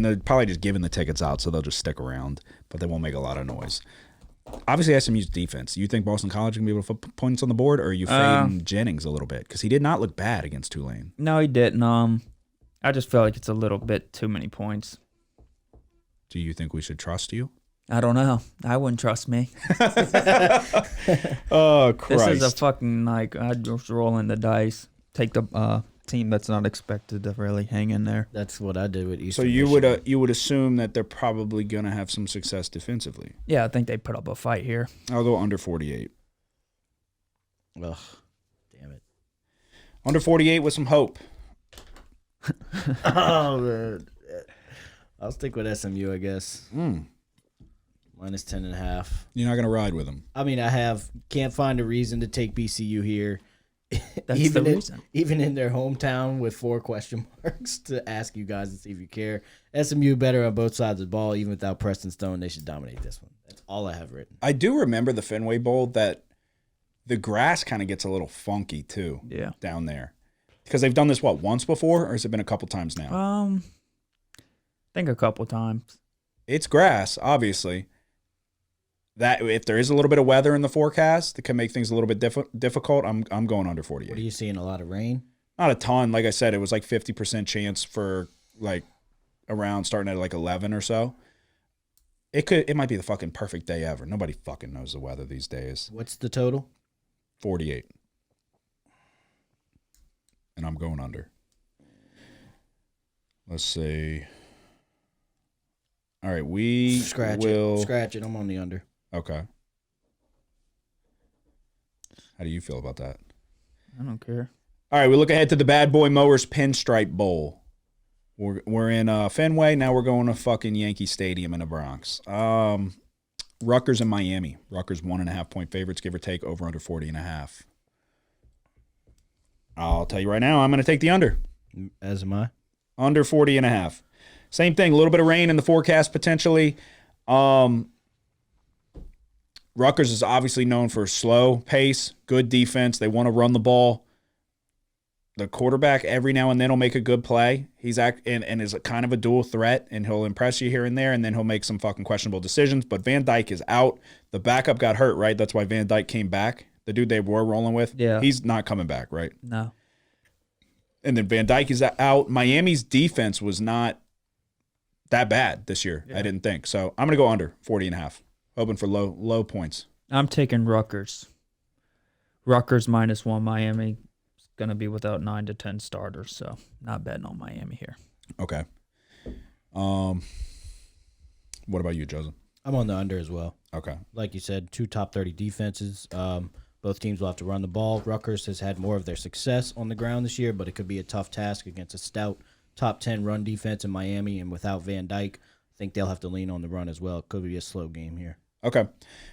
[SPEAKER 3] they're probably just giving the tickets out, so they'll just stick around, but they won't make a lot of noise. Obviously, SMU's defense. You think Boston College can be able to put points on the board, or are you fading Jennings a little bit? Because he did not look bad against Tulane.
[SPEAKER 4] No, he didn't. I just feel like it's a little bit too many points.
[SPEAKER 3] Do you think we should trust you?
[SPEAKER 4] I don't know. I wouldn't trust me.
[SPEAKER 3] Oh, Christ.
[SPEAKER 4] This is a fucking, like, I'd just roll in the dice. Take the team that's not expected to really hang in there.
[SPEAKER 5] That's what I did with Eastern.
[SPEAKER 3] So
[SPEAKER 5] Michigan.
[SPEAKER 3] you would assume that they're probably going to have some success defensively.
[SPEAKER 4] Yeah, I think they put up a fight here.
[SPEAKER 3] I'll go under 48.
[SPEAKER 5] Ugh, damn it.
[SPEAKER 3] Under 48 with some hope.
[SPEAKER 5] Oh, man. I'll stick with SMU, I guess. Minus 10.5.
[SPEAKER 3] You're not going to ride with them.
[SPEAKER 5] I mean, can't find a reason to take BCU here.
[SPEAKER 4] That's
[SPEAKER 5] even
[SPEAKER 4] the reason.
[SPEAKER 5] Even in their hometown with 4 question marks to ask you guys to see if you care. SMU better on both sides of the ball. Even without Preston Stone, they should dominate this one. That's all I have written.
[SPEAKER 3] I do remember the Fenway Bowl that the grass kind of gets a little funky too.
[SPEAKER 4] Yeah.
[SPEAKER 3] Down there. Because they've done this, once before? Or has it been a couple times now?
[SPEAKER 4] I think a couple times.
[SPEAKER 3] It's grass, obviously. That if there is a little bit of weather in the forecast that can make things a little bit difficult, I'm going under 48.
[SPEAKER 5] What are you seeing? A lot of rain?
[SPEAKER 3] Not a ton. Like I said, it was like 50% chance for like around starting at like 11 or so. It might be the fucking perfect day ever. Nobody fucking knows the weather these days.
[SPEAKER 5] What's the total?
[SPEAKER 3] 48. And I'm going under. Let's see. All right,
[SPEAKER 5] Scratch it. I'm on the under.
[SPEAKER 3] Okay. How do you feel about that?
[SPEAKER 4] I don't care.
[SPEAKER 3] All right, we look ahead to the Bad Boy Mowers Pinstripe Bowl. We're in Fenway. Now we're going to fucking Yankee Stadium in the Bronx. Rutgers and Miami. Rutgers 1.5-point favorites, give or take, over under 40.5. I'll tell you right now, I'm going to take the under.
[SPEAKER 5] As am I.
[SPEAKER 3] Under 40.5. Same thing, a little bit of rain in the forecast potentially. Rutgers is obviously known for slow pace, good defense. They want to run the ball. The quarterback every now and then will make a good play. He's and is a kind of a dual threat, and he'll impress you here and there, and then he'll make some fucking questionable decisions. But Van Dyke is out. The backup got hurt, right? That's why Van Dyke came back. The dude they were rolling with.
[SPEAKER 4] Yeah.
[SPEAKER 3] He's not coming back, right?
[SPEAKER 4] No.
[SPEAKER 3] And then Van Dyke is out. Miami's defense was not that bad this year, I didn't think. So I'm going to go under 40.5. Hoping for low points.
[SPEAKER 4] I'm taking Rutgers. Rutgers -1. Miami is going to be without 9 to 10 starters, so not betting on Miami here.
[SPEAKER 3] Okay. What about you, Joseph?
[SPEAKER 5] I'm on the under as well.
[SPEAKER 3] Okay.
[SPEAKER 5] Like you said, 2 top 30 defenses. Both teams will have to run the ball. Rutgers has had more of their success on the ground this year, but it could be a tough task against a stout top 10 run defense in Miami. And without Van Dyke, I think they'll have to lean on the run as well. It could be a slow game here.
[SPEAKER 3] Okay.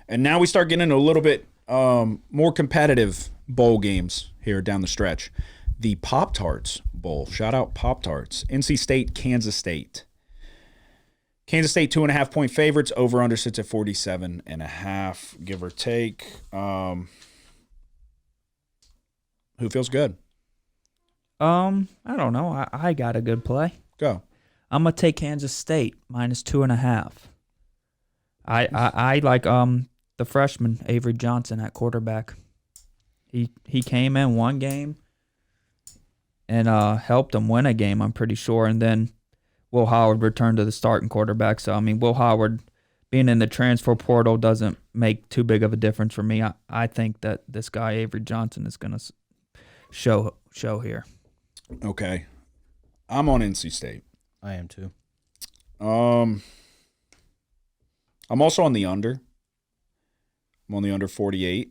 [SPEAKER 3] And now we start getting into a little bit more competitive bowl games here down the stretch. The Pop-Tarts Bowl. Shout out Pop-Tarts. NC State, Kansas State. Kansas State 2.5-point favorites. Over under sits at 47.5, give or take. Who feels good?
[SPEAKER 4] I don't know. I got a good play.
[SPEAKER 3] Go.
[SPEAKER 4] I'm gonna take Kansas State -2.5. I like the freshman Avery Johnson at quarterback. He came in one game and helped them win a game, I'm pretty sure, and then Will Howard returned to the starting quarterback. So I mean, Will Howard being in the transfer portal doesn't make too big of a difference for me. I think that this guy Avery Johnson is gonna show here.
[SPEAKER 3] Okay. I'm on NC State.
[SPEAKER 5] I am too.
[SPEAKER 3] I'm also on the under. I'm on the under 48.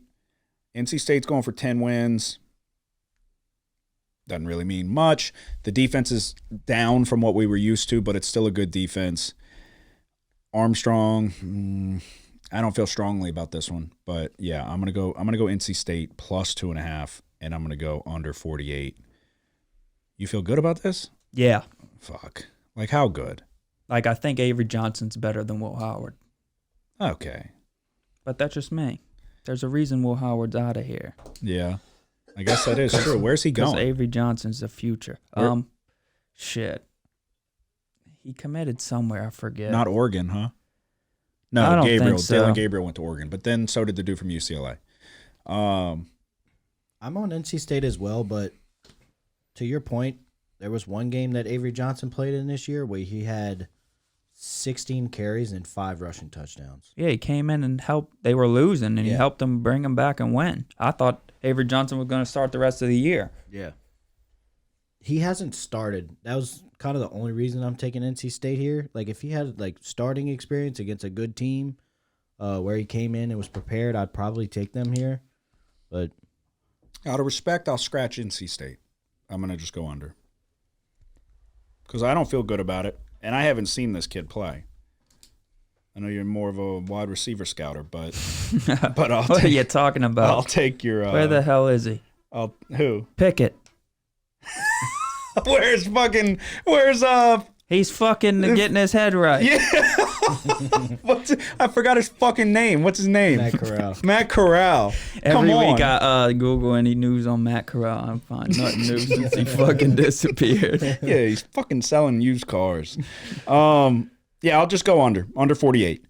[SPEAKER 3] NC State's going for 10 wins. Doesn't really mean much. The defense is down from what we were used to, but it's still a good defense. Armstrong, I don't feel strongly about this one, but yeah, I'm gonna go NC State plus 2.5, and I'm gonna go under 48. You feel good about this?
[SPEAKER 4] Yeah.
[SPEAKER 3] Fuck. Like how good?
[SPEAKER 4] Like I think Avery Johnson's better than Will Howard.
[SPEAKER 3] Okay.
[SPEAKER 4] But that's just me. There's a reason Will Howard's out of here.
[SPEAKER 3] Yeah. I guess that is true. Where's he
[SPEAKER 4] Because
[SPEAKER 3] going?
[SPEAKER 4] Avery Johnson's the future.
[SPEAKER 3] Where-
[SPEAKER 4] Shit. He committed somewhere, I forget.
[SPEAKER 3] Not Oregon, huh?
[SPEAKER 4] I
[SPEAKER 3] No,
[SPEAKER 4] don't
[SPEAKER 3] Gabriel.
[SPEAKER 4] think so.
[SPEAKER 3] Dylan Gabriel went to Oregon, but then so did the dude from UCLA.
[SPEAKER 5] I'm on NC State as well, but to your point, there was one game that Avery Johnson played in this year where he had 16 carries and 5 rushing touchdowns.
[SPEAKER 4] Yeah, he came in and helped. They were losing, and he helped them bring them back and win. I thought Avery Johnson was going to start the rest of the year.
[SPEAKER 5] Yeah. He hasn't started. That was kind of the only reason I'm taking NC State here. Like, if he had, like, starting experience against a good team where he came in and was prepared, I'd probably take them here. But
[SPEAKER 3] Out of respect, I'll scratch NC State. I'm going to just go under. Because I don't feel good about it, and I haven't seen this kid play. I know you're more of a wide receiver scouter, but I'll
[SPEAKER 4] What are
[SPEAKER 3] take,
[SPEAKER 4] you talking about?
[SPEAKER 3] I'll take your
[SPEAKER 4] Where the hell is he?
[SPEAKER 3] who?
[SPEAKER 4] Pickett.
[SPEAKER 3] Where's
[SPEAKER 4] He's fucking getting his head right.
[SPEAKER 3] I forgot his fucking name. What's his name?
[SPEAKER 5] Matt Corral.
[SPEAKER 3] Matt Corral.
[SPEAKER 4] Every
[SPEAKER 3] Come on.
[SPEAKER 4] week I Google any news on Matt Corral. I find nothing new since he fucking disappeared.
[SPEAKER 3] Yeah, he's fucking selling used cars. Yeah, I'll just go under 48.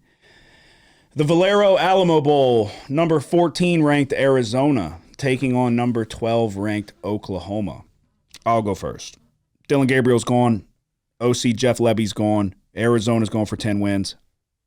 [SPEAKER 3] The Valero Alamo Bowl, number 14 ranked Arizona, taking on number 12 ranked Oklahoma. I'll go first. Dylan Gabriel's gone. OC Jeff Lebby's gone. Arizona's going for 10 wins.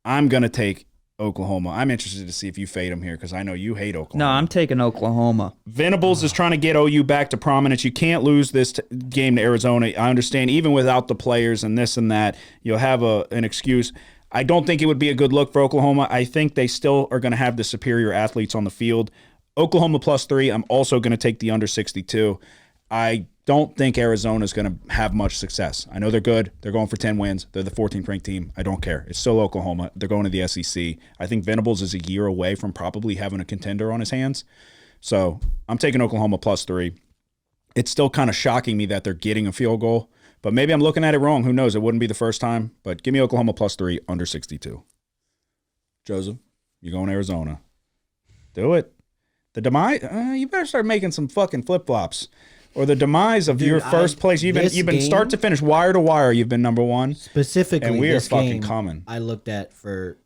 [SPEAKER 3] I'm going to take Oklahoma. I'm interested to see if you fade them here because I know you hate Oklahoma.
[SPEAKER 4] No, I'm taking Oklahoma.
[SPEAKER 3] Venables is trying to get OU back to prominence. You can't lose this game to Arizona. I understand even without the players and this and that, you'll have an excuse. I don't think it would be a good look for Oklahoma. I think they still are going to have the superior athletes on the field. Oklahoma +3. I'm also going to take the under 62. I don't think Arizona is going to have much success. I know they're good. They're going for 10 wins. They're the 14th ranked team. I don't care. It's still Oklahoma. They're going to the SEC. I think Venables is a year away from probably having a contender on his hands. So I'm taking Oklahoma +3. It's still kind of shocking me that they're getting a field goal, but maybe I'm looking at it wrong. Who knows? It wouldn't be the first time, but give me Oklahoma +3, under 62. Joseph, you going Arizona. Do it. The demise, you better start making some fucking flip-flops. Or the demise of your first place. You've been start to finish, wire to wire. You've been number one.
[SPEAKER 5] Specifically,
[SPEAKER 3] and we are
[SPEAKER 5] this
[SPEAKER 3] fucking
[SPEAKER 5] game
[SPEAKER 3] coming.
[SPEAKER 5] I looked at for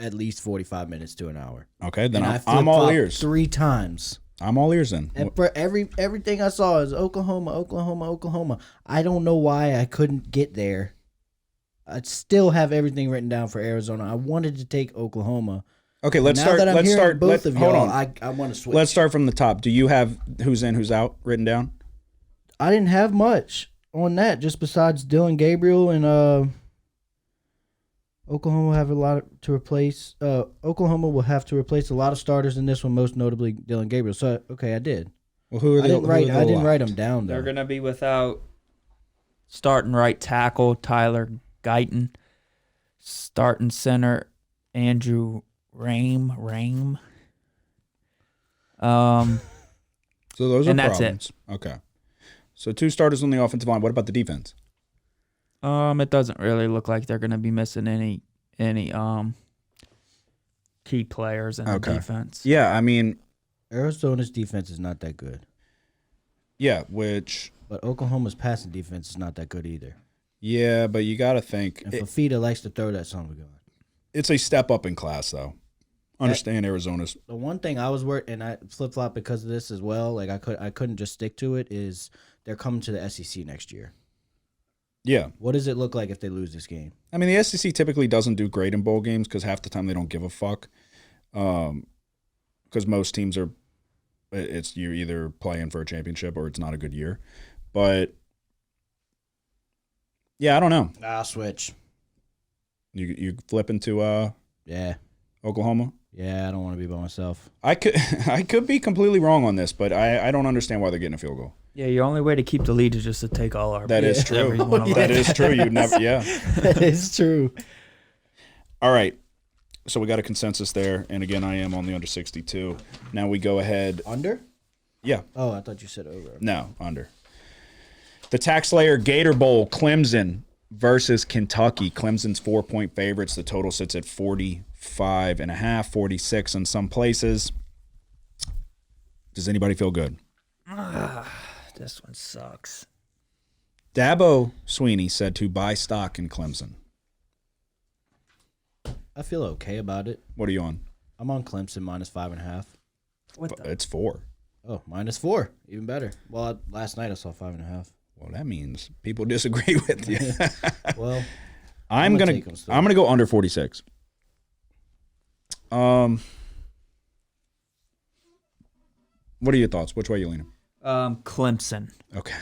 [SPEAKER 5] at least 45 minutes to an hour.
[SPEAKER 3] Okay, then
[SPEAKER 5] And
[SPEAKER 3] I'm all
[SPEAKER 5] flip-flopped
[SPEAKER 3] ears.
[SPEAKER 5] 3 times.
[SPEAKER 3] I'm all ears then.
[SPEAKER 5] And for everything I saw is Oklahoma, Oklahoma, Oklahoma. I don't know why I couldn't get there. I still have everything written down for Arizona. I wanted to take Oklahoma.
[SPEAKER 3] Okay, let's
[SPEAKER 5] Now
[SPEAKER 3] start.
[SPEAKER 5] that I'm
[SPEAKER 3] Let's
[SPEAKER 5] hearing
[SPEAKER 3] start.
[SPEAKER 5] both of
[SPEAKER 3] hold
[SPEAKER 5] y'all,
[SPEAKER 3] on.
[SPEAKER 5] I want to switch.
[SPEAKER 3] Let's start from the top. Do you have who's in, who's out written down?
[SPEAKER 5] I didn't have much on that, just besides Dylan Gabriel and Oklahoma will have a lot to replace. Oklahoma will have to replace a lot of starters in this one, most notably Dylan Gabriel. So okay, I did.
[SPEAKER 3] Well, who are
[SPEAKER 5] I
[SPEAKER 3] the?
[SPEAKER 5] didn't write.
[SPEAKER 3] who are
[SPEAKER 5] I
[SPEAKER 3] the
[SPEAKER 5] didn't write
[SPEAKER 3] locks?
[SPEAKER 5] them down though.
[SPEAKER 4] They're going to be without starting right tackle Tyler Guyton, starting center Andrew Rame.
[SPEAKER 3] So those are
[SPEAKER 4] And that's
[SPEAKER 3] problems. Okay. So 2 starters on the offensive line. What about the defense?
[SPEAKER 4] It doesn't really look like they're going to be missing any key players in the defense.
[SPEAKER 3] Yeah, I mean,
[SPEAKER 5] Arizona's defense is not that good,
[SPEAKER 3] yeah, which
[SPEAKER 5] but Oklahoma's passing defense is not that good either.
[SPEAKER 3] yeah, but you got to think
[SPEAKER 5] And Fafita likes to throw that son of a gun.
[SPEAKER 3] it's a step up in class, though. Understand Arizona's.
[SPEAKER 5] The one thing I was worried, and I flip flop because of this as well. Like I couldn't just stick to it. Is they're coming to the SEC next year.
[SPEAKER 3] Yeah,
[SPEAKER 5] What does it look like if they lose this game?
[SPEAKER 3] I mean the SEC typically doesn't do great in bowl games because half the time they don't give a fuck. Because most teams are, it's you're either playing for a championship or it's not a good year. But yeah, I don't know.
[SPEAKER 5] I'll switch.
[SPEAKER 3] You flipping to
[SPEAKER 5] Yeah.
[SPEAKER 3] Oklahoma?
[SPEAKER 5] Yeah, I don't want to be by myself.
[SPEAKER 3] I could be completely wrong on this, but I don't understand why they're getting a field goal.
[SPEAKER 4] Yeah, your only way to keep the lead is just to take all our.
[SPEAKER 3] That is true. That is true. You never. Yeah.
[SPEAKER 5] That is true.
[SPEAKER 3] All right. So we got a consensus there, and again, I am on the under 62. Now we go ahead.
[SPEAKER 5] Under?
[SPEAKER 3] Yeah.
[SPEAKER 5] Oh, I thought you said over.
[SPEAKER 3] No, under. The Tax Slayer Gator Bowl, Clemson versus Kentucky. Clemson's 4-point favorites. The total sits at 45.5, 46 in some places. Does anybody feel good?
[SPEAKER 4] This one sucks.
[SPEAKER 3] Dabo Sweeney said to buy stock in Clemson.
[SPEAKER 5] I feel okay about it.
[SPEAKER 3] What are you on?
[SPEAKER 5] I'm on Clemson minus 5.5.
[SPEAKER 3] It's 4.
[SPEAKER 5] Oh, minus 4. Even better. Well, last night I saw 5.5.
[SPEAKER 3] Well, that means people disagree with you.
[SPEAKER 5] Well,
[SPEAKER 3] I'm
[SPEAKER 5] gonna
[SPEAKER 3] gonna
[SPEAKER 5] take 'em still.
[SPEAKER 3] I'm gonna go under 46. What are your thoughts? Which way are you leaning?
[SPEAKER 4] Clemson.
[SPEAKER 3] Okay.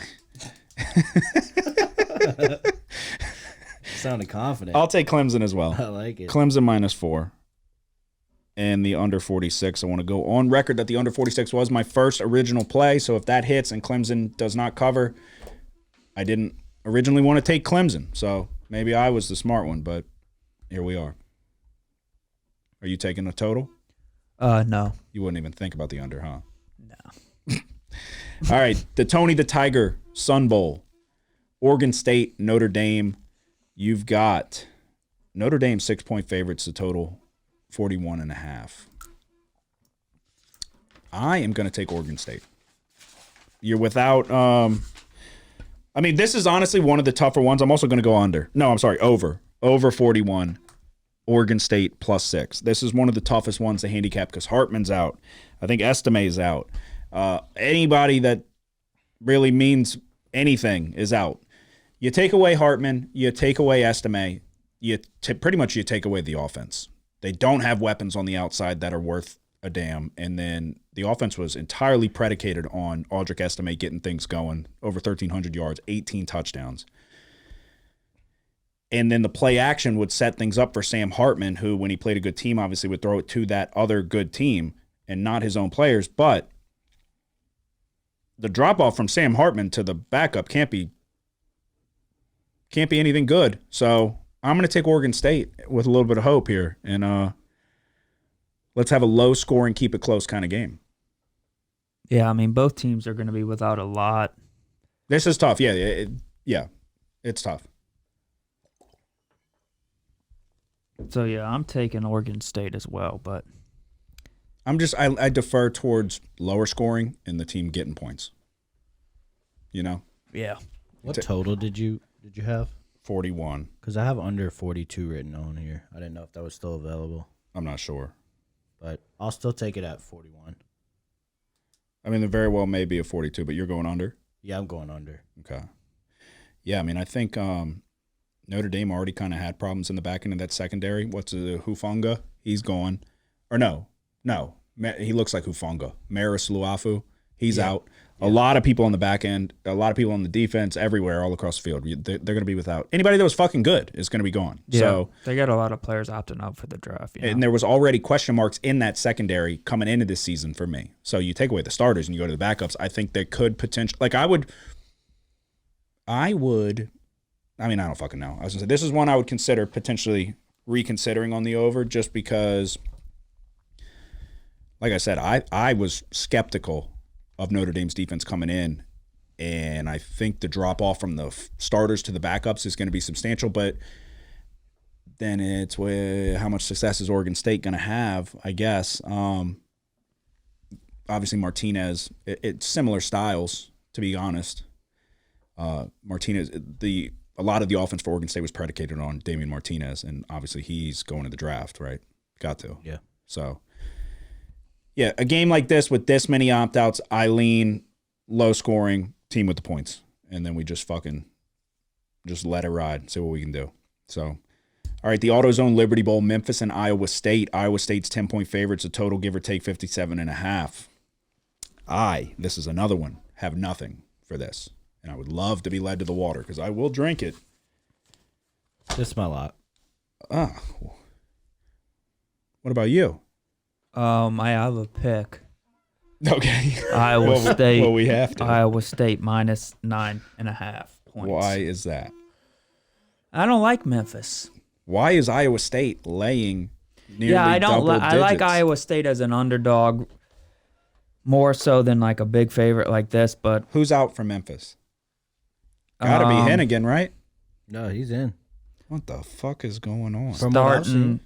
[SPEAKER 5] Sounded confident.
[SPEAKER 3] I'll take Clemson as well.
[SPEAKER 5] I like it.
[SPEAKER 3] Clemson minus 4. And the under 46. I want to go on record that the under 46 was my first original play. So if that hits and Clemson does not cover, I didn't originally want to take Clemson. So maybe I was the smart one, but here we are. Are you taking a total?
[SPEAKER 4] No.
[SPEAKER 3] You wouldn't even think about the under, huh?
[SPEAKER 4] No.
[SPEAKER 3] All right. The Tony the Tiger Sun Bowl. Oregon State, Notre Dame. You've got Notre Dame 6-point favorites. The total 41.5. I am going to take Oregon State. You're without. I mean, this is honestly one of the tougher ones. I'm also going to go under. No, I'm sorry, over 41. Oregon State plus 6. This is one of the toughest ones to handicap because Hartman's out. I think Estime's out. Anybody that really means anything is out. You take away Hartman, you take away Estime, pretty much you take away the offense. They don't have weapons on the outside that are worth a damn. And then the offense was entirely predicated on Audric Estime getting things going, over 1,300 yards, 18 touchdowns. And then the play action would set things up for Sam Hartman, who, when he played a good team, obviously would throw it to that other good team and not his own players. But the drop-off from Sam Hartman to the backup can't be anything good. So I'm going to take Oregon State with a little bit of hope here. And let's have a low-scoring, keep it close kind of game.
[SPEAKER 4] Yeah, I mean, both teams are going to be without a lot.
[SPEAKER 3] This is tough. Yeah, it's tough.
[SPEAKER 4] So, yeah, I'm taking Oregon State as well, but
[SPEAKER 3] I defer towards lower scoring and the team getting points. You know?
[SPEAKER 4] yeah.
[SPEAKER 5] What total did you have?
[SPEAKER 3] 41.
[SPEAKER 5] Because I have under 42 written on here. I didn't know if that was still available.
[SPEAKER 3] I'm not sure.
[SPEAKER 5] But I'll still take it at 41.
[SPEAKER 3] I mean, there very well may be a 42, but you're going under?
[SPEAKER 5] Yeah, I'm going under.
[SPEAKER 3] Okay. Yeah, I mean, I think Notre Dame already kind of had problems in the back end of that secondary. What's Hufanga? He's gone. Or no. He looks like Hufanga. Maris Luafu, he's out. A lot of people on the back end, a lot of people on the defense, everywhere, all across the field. They're going to be without. Anybody that was fucking good is going to be gone.
[SPEAKER 4] Yeah,
[SPEAKER 3] so
[SPEAKER 4] they got a lot of players opting out for the draft. You know?
[SPEAKER 3] And there was already question marks in that secondary coming into this season for me. So you take away the starters and you go to the backups. I think they could potentially, like I mean, I don't fucking know. I was going to say, this is one I would consider potentially reconsidering on the over just because, like I said, I was skeptical of Notre Dame's defense coming in, and I think the drop-off from the starters to the backups is going to be substantial, but then it's how much success is Oregon State going to have, I guess. Obviously, Martinez, it's similar styles, to be honest. Martinez, a lot of the offense for Oregon State was predicated on Damian Martinez, and obviously he's going to the draft, right? Got to.
[SPEAKER 5] Yeah.
[SPEAKER 3] So, yeah, a game like this with this many opt-outs, I lean low-scoring, team with the points, and then we just let it ride, see what we can do. So, all right, the AutoZone Liberty Bowl, Memphis and Iowa State. Iowa State's 10-point favorites, a total give or take 57.5. This is another one, have nothing for this, and I would love to be led to the water because I will drink it.
[SPEAKER 5] This is my lot.
[SPEAKER 3] What about you?
[SPEAKER 4] I have a pick.
[SPEAKER 3] Okay.
[SPEAKER 4] Iowa State.
[SPEAKER 3] Well, we have to.
[SPEAKER 4] Iowa State minus 9.5 points.
[SPEAKER 3] Why is that?
[SPEAKER 4] I don't like Memphis.
[SPEAKER 3] Why is Iowa State laying nearly
[SPEAKER 4] I don't.
[SPEAKER 3] double
[SPEAKER 4] I like
[SPEAKER 3] digits?
[SPEAKER 4] Iowa State as an underdog more so than like a big favorite like this. But
[SPEAKER 3] Who's out for Memphis? Gotta be Hennigan, right?
[SPEAKER 5] No, he's in.
[SPEAKER 3] What the fuck is going on?
[SPEAKER 5] From what I've
[SPEAKER 4] starting
[SPEAKER 5] seen.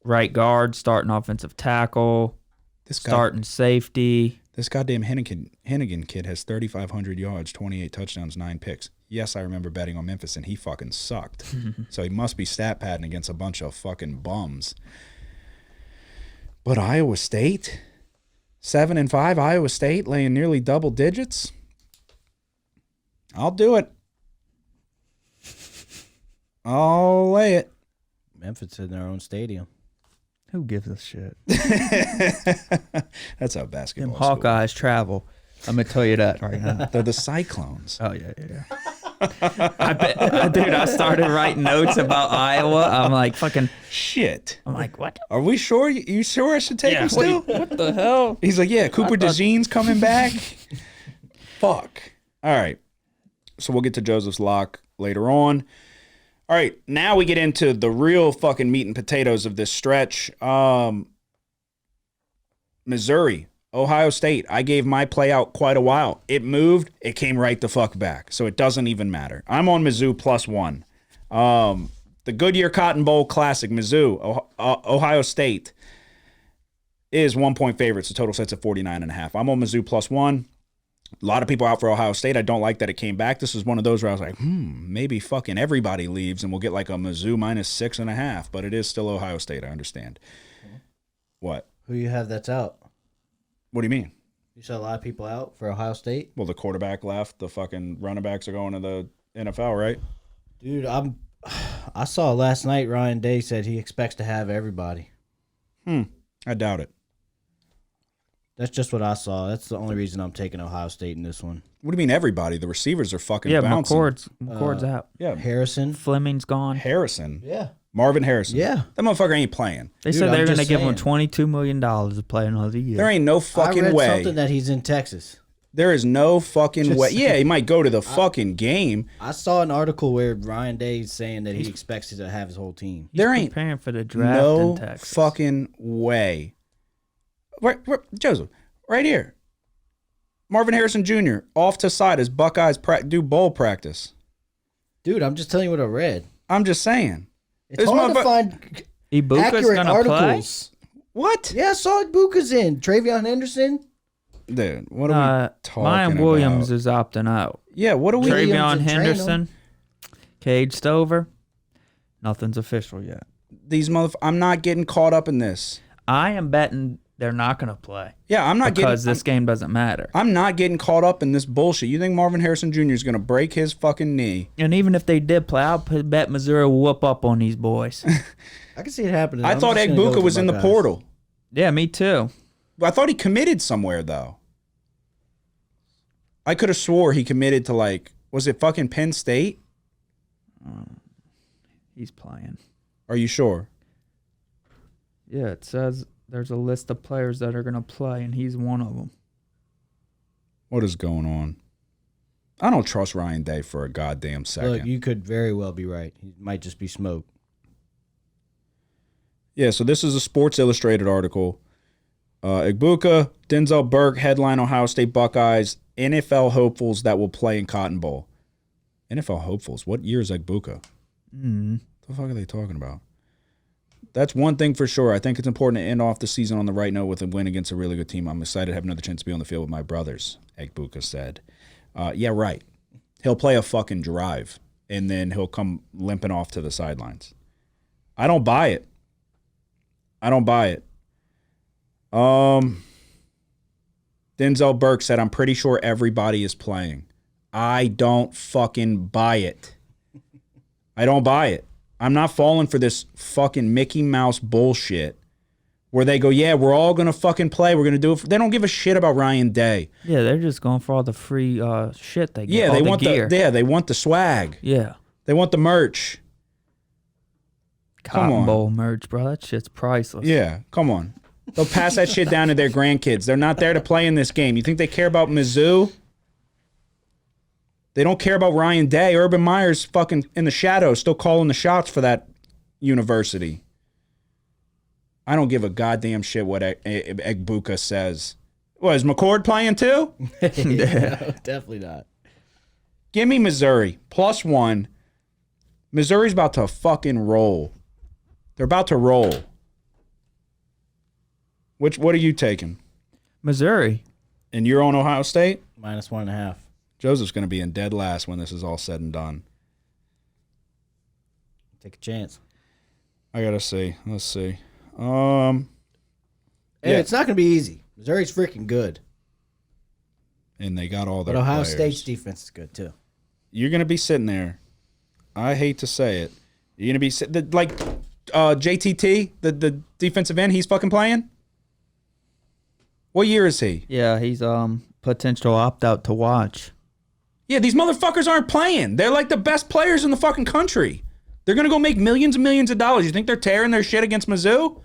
[SPEAKER 4] right guard, starting offensive tackle,
[SPEAKER 3] This guy,
[SPEAKER 4] starting safety.
[SPEAKER 3] this goddamn Hennigan kid has 3,500 yards, 28 touchdowns, 9 picks. Yes, I remember betting on Memphis, and he fucking sucked. So he must be stat padding against a bunch of fucking bums. But Iowa State, 7-5, Iowa State laying nearly double digits. I'll do it. I'll lay it.
[SPEAKER 5] Memphis in their own stadium.
[SPEAKER 4] Who gives a shit?
[SPEAKER 3] That's how
[SPEAKER 4] Them
[SPEAKER 3] basketball. School.
[SPEAKER 4] Hawkeyes travel. I'm gonna tell you that right now.
[SPEAKER 3] They're the Cyclones.
[SPEAKER 4] Oh yeah. I bet, dude. I started writing notes about Iowa. I'm like fucking.
[SPEAKER 3] Shit.
[SPEAKER 4] I'm like, what?
[SPEAKER 3] Are we sure? You sure I should take him still?
[SPEAKER 4] What the hell?
[SPEAKER 3] He's like, yeah, Cooper DeJean's coming back. Fuck. All right. So we'll get to Joseph's lock later on. All right. Now we get into the real fucking meat and potatoes of this stretch. Missouri, Ohio State. I gave my play out quite a while. It moved. It came right the fuck back. So it doesn't even matter. I'm on Mizzou +1. The Goodyear Cotton Bowl Classic, Mizzou, Ohio State is 1 point favorites. The total sets at 49.5. I'm on Mizzou +1. A lot of people out for Ohio State. I don't like that it came back. This is one of those where I was like, maybe fucking everybody leaves and we'll get like a Mizzou -6.5. But it is still Ohio State. I understand. What?
[SPEAKER 5] Who you have that's out?
[SPEAKER 3] What do you mean?
[SPEAKER 5] You saw a lot of people out for Ohio State?
[SPEAKER 3] Well, the quarterback left. The fucking running backs are going to the NFL, right?
[SPEAKER 5] Dude, I saw last night Ryan Day said he expects to have everybody.
[SPEAKER 3] I doubt it.
[SPEAKER 5] That's just what I saw. That's the only reason I'm taking Ohio State in this one.
[SPEAKER 3] What do you mean everybody? The receivers are fucking
[SPEAKER 4] Yeah,
[SPEAKER 3] bouncing.
[SPEAKER 4] McCord's out.
[SPEAKER 3] Yeah,
[SPEAKER 5] Harrison?
[SPEAKER 4] Fleming's gone.
[SPEAKER 3] Harrison.
[SPEAKER 5] Yeah.
[SPEAKER 3] Marvin Harrison.
[SPEAKER 5] Yeah.
[SPEAKER 3] That motherfucker ain't playing.
[SPEAKER 4] They
[SPEAKER 5] Dude,
[SPEAKER 4] said they're
[SPEAKER 5] I'm
[SPEAKER 4] going to
[SPEAKER 5] just
[SPEAKER 4] give him
[SPEAKER 5] saying.
[SPEAKER 4] $22 million to play another year.
[SPEAKER 3] There ain't no fucking
[SPEAKER 5] I read
[SPEAKER 3] way.
[SPEAKER 5] something that he's in Texas.
[SPEAKER 3] There is no fucking
[SPEAKER 5] Just
[SPEAKER 3] way.
[SPEAKER 5] saying.
[SPEAKER 3] Yeah, he might go to the fucking game.
[SPEAKER 5] I saw an article where Ryan Day is saying that he expects to have his whole team.
[SPEAKER 4] He's
[SPEAKER 3] There ain't
[SPEAKER 4] preparing for the draft
[SPEAKER 3] no
[SPEAKER 4] in Texas.
[SPEAKER 3] fucking way. Where, Joseph, right here. Marvin Harrison Jr. off to side as Buckeyes do bowl practice.
[SPEAKER 5] Dude, I'm just telling you what I read.
[SPEAKER 3] I'm just saying.
[SPEAKER 5] It's
[SPEAKER 3] This
[SPEAKER 5] hard to
[SPEAKER 3] motherfucker-
[SPEAKER 5] find
[SPEAKER 4] Ibuka's
[SPEAKER 5] accurate
[SPEAKER 4] going to
[SPEAKER 5] articles.
[SPEAKER 3] What?
[SPEAKER 5] Yeah, I saw Ibuka's in. Travion Henderson.
[SPEAKER 3] Dude, what
[SPEAKER 4] play.
[SPEAKER 3] are we talking
[SPEAKER 4] Ryan
[SPEAKER 3] about?
[SPEAKER 4] Williams is opting out.
[SPEAKER 3] Yeah, what are we...
[SPEAKER 5] Williams
[SPEAKER 4] Travion
[SPEAKER 5] and
[SPEAKER 4] Henderson, Cade Stover. Nothing's official yet.
[SPEAKER 3] These I'm not getting caught up in this.
[SPEAKER 4] I am betting they're not going to play
[SPEAKER 3] Yeah, I'm not
[SPEAKER 4] because
[SPEAKER 3] getting...
[SPEAKER 4] this game doesn't matter.
[SPEAKER 3] I'm not getting caught up in this bullshit. You think Marvin Harrison Jr. is going to break his fucking knee?
[SPEAKER 4] And even if they did play, I'll bet Missouri will whoop up on these boys.
[SPEAKER 5] I can see it happening.
[SPEAKER 3] I thought Egbuka was in the portal.
[SPEAKER 4] Yeah, me too.
[SPEAKER 3] I thought he committed somewhere, though. I could have swore he committed to, like, was it fucking Penn State?
[SPEAKER 4] He's playing.
[SPEAKER 3] Are you sure?
[SPEAKER 4] Yeah, it says there's a list of players that are going to play, and he's one of them.
[SPEAKER 3] What is going on? I don't trust Ryan Day for a goddamn second.
[SPEAKER 5] Look, you could very well be right. He might just be smoke.
[SPEAKER 3] Yeah, so this is a Sports Illustrated article. Egbuka, Denzel Burke, headline Ohio State Buckeyes, NFL hopefuls that will play in Cotton Bowl. NFL hopefuls? What year is Egbuka? What the fuck are they talking about? That's one thing for sure. I think it's important to end off the season on the right note with a win against a really good team. I'm excited to have another chance to be on the field with my brothers, Egbuka said. Yeah, right. He'll play a fucking drive, and then he'll come limping off to the sidelines. I don't buy it. Denzel Burke said, I'm pretty sure everybody is playing. I don't fucking buy it. I don't buy it. I'm not falling for this fucking Mickey Mouse bullshit where they go, yeah, we're all going to fucking play. We're going to do it. They don't give a shit about Ryan Day.
[SPEAKER 4] Yeah, they're just going for all the free shit they get.
[SPEAKER 3] Yeah,
[SPEAKER 4] all
[SPEAKER 3] they
[SPEAKER 4] the
[SPEAKER 3] want
[SPEAKER 4] gear.
[SPEAKER 3] they want the swag.
[SPEAKER 4] Yeah.
[SPEAKER 3] They want the merch.
[SPEAKER 4] Cotton
[SPEAKER 3] on.
[SPEAKER 4] Bowl merch, bro. That shit's priceless.
[SPEAKER 3] Yeah, come on. They'll pass that shit down to their grandkids. They're not there to play in this game. You think they care about Mizzou? They don't care about Ryan Day. Urban Meyer's fucking in the shadows, still calling the shots for that university. I don't give a goddamn shit what Egbuka says. What, is McCord playing too?
[SPEAKER 5] No, definitely not.
[SPEAKER 3] Give me Missouri. +1. Missouri's about to fucking roll. They're about to roll. What are you taking?
[SPEAKER 4] Missouri.
[SPEAKER 3] And you're on Ohio State?
[SPEAKER 5] -1.5.
[SPEAKER 3] Joseph's going to be in dead last when this is all said and done.
[SPEAKER 5] Take a chance.
[SPEAKER 3] I got to see. Let's see.
[SPEAKER 5] And it's not going to be easy. Missouri's freaking good.
[SPEAKER 3] And they got all their
[SPEAKER 5] But Ohio
[SPEAKER 3] players.
[SPEAKER 5] State's defense is good, too.
[SPEAKER 3] You're going to be sitting there. I hate to say it. You're going to be sitting like JTT, the defensive end, he's fucking playing? What year is he?
[SPEAKER 4] Yeah, he's potential opt-out to watch.
[SPEAKER 3] Yeah, these motherfuckers aren't playing. They're like the best players in the fucking country. They're going to go make millions and millions of dollars. You think they're tearing their shit against Mizzou?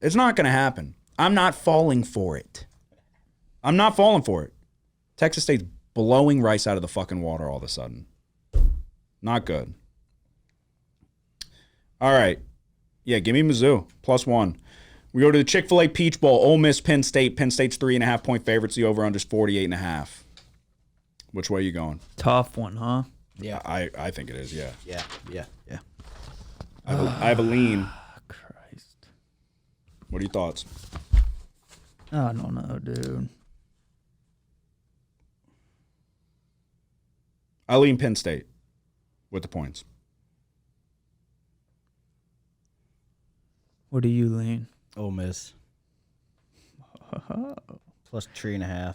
[SPEAKER 3] It's not going to happen. I'm not falling for it. I'm not falling for it. Texas State's blowing Rice out of the fucking water all of a sudden. Not good. All right. Yeah, give me Mizzou. +1. We go to the Chick-fil-A Peach Bowl. Ole Miss, Penn State. Penn State's 3.5-point favorites. The over-under's 48.5. Which way are you going?
[SPEAKER 4] Tough one, huh?
[SPEAKER 5] Yeah.
[SPEAKER 3] I think it is, yeah.
[SPEAKER 5] Yeah.
[SPEAKER 3] I have a lean.
[SPEAKER 4] Christ.
[SPEAKER 3] What are your thoughts?
[SPEAKER 4] I don't know, dude.
[SPEAKER 3] I lean Penn State with the points.
[SPEAKER 4] What do you lean?
[SPEAKER 5] Ole Miss. +3.5.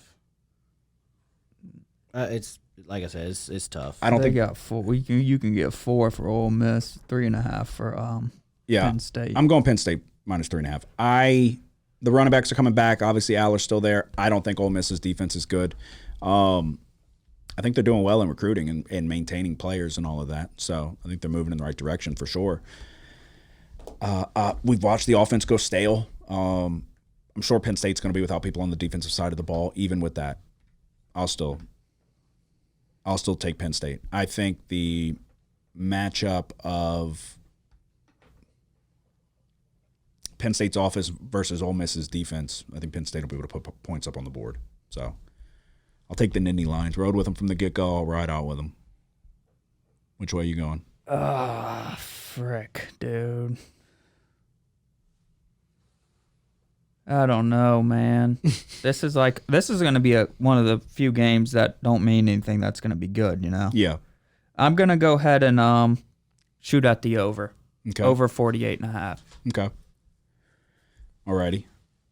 [SPEAKER 5] It's like I said, it's tough.
[SPEAKER 3] I don't
[SPEAKER 4] They
[SPEAKER 3] think
[SPEAKER 4] got 4. You can get 4 for Ole Miss, 3.5 for Penn State.
[SPEAKER 3] I'm going Penn State -3.5. The running backs are coming back. Obviously, Aller's still there. I don't think Ole Miss's defense is good. I think they're doing well in recruiting and maintaining players and all of that. So I think they're moving in the right direction for sure. We've watched the offense go stale. I'm sure Penn State's going to be without people on the defensive side of the ball. Even with that, I'll still take Penn State. I think the matchup of Penn State's offense versus Ole Miss's defense, I think Penn State will be able to put points up on the board. So I'll take the Nittany Lions. Rode with them from the get-go. I'll ride out with them. Which way are you going?
[SPEAKER 4] Frick, dude. I don't know, man. This is going to be one of the few games that don't mean anything that's going to be good, you know?
[SPEAKER 3] Yeah.
[SPEAKER 4] I'm going to go ahead and shoot at the over.
[SPEAKER 3] Okay.
[SPEAKER 4] Over 48.5.
[SPEAKER 3] Okay. Alrighty.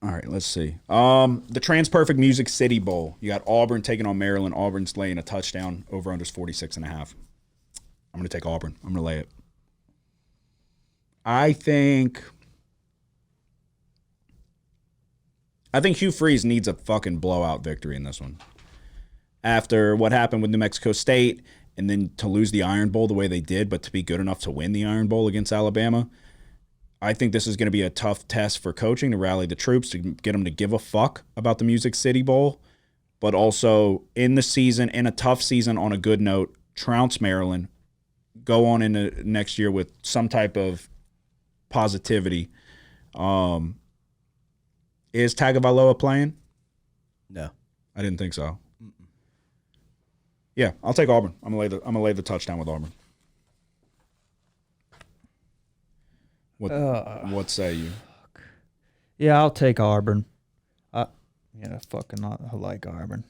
[SPEAKER 3] All right, let's see. The TransPerfect Music City Bowl. You got Auburn taking on Maryland. Auburn's laying a touchdown. Over-under's 46.5. I'm going to take Auburn. I'm going to lay it. I think Hugh Freeze needs a fucking blowout victory in this one. After what happened with New Mexico State, and then to lose the Iron Bowl the way they did, but to be good enough to win the Iron Bowl against Alabama, I think this is going to be a tough test for coaching to rally the troops, to get them to give a fuck about the Music City Bowl, but also in the season, in a tough season, on a good note, trounce Maryland, go on into next year with some type of positivity. Is Tagovailoa playing?
[SPEAKER 5] No.
[SPEAKER 3] I didn't think so. Yeah, I'll take Auburn. I'm gonna lay the touchdown with Auburn. What say you?
[SPEAKER 4] Yeah, I'll take Auburn. I like Auburn.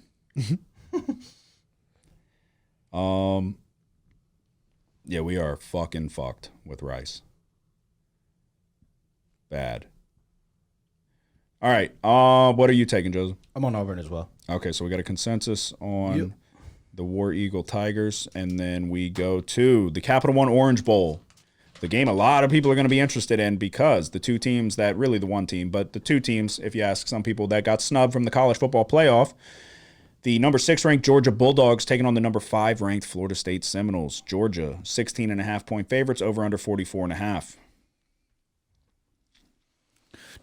[SPEAKER 3] Yeah, we are fucking fucked with Rice. Bad. All right. What are you taking, Joseph?
[SPEAKER 5] I'm on Auburn as well.
[SPEAKER 3] Okay, so we got a consensus on the War Eagle Tigers, and then we go to the Capital One Orange Bowl. The game a lot of people are going to be interested in, because the two teams that, really the one team, but the two teams, if you ask some people, that got snubbed from the college football playoff. The number 6 ranked Georgia Bulldogs taking on the number 5 ranked Florida State Seminoles. Georgia, 16.5 point favorites, over under 44.5.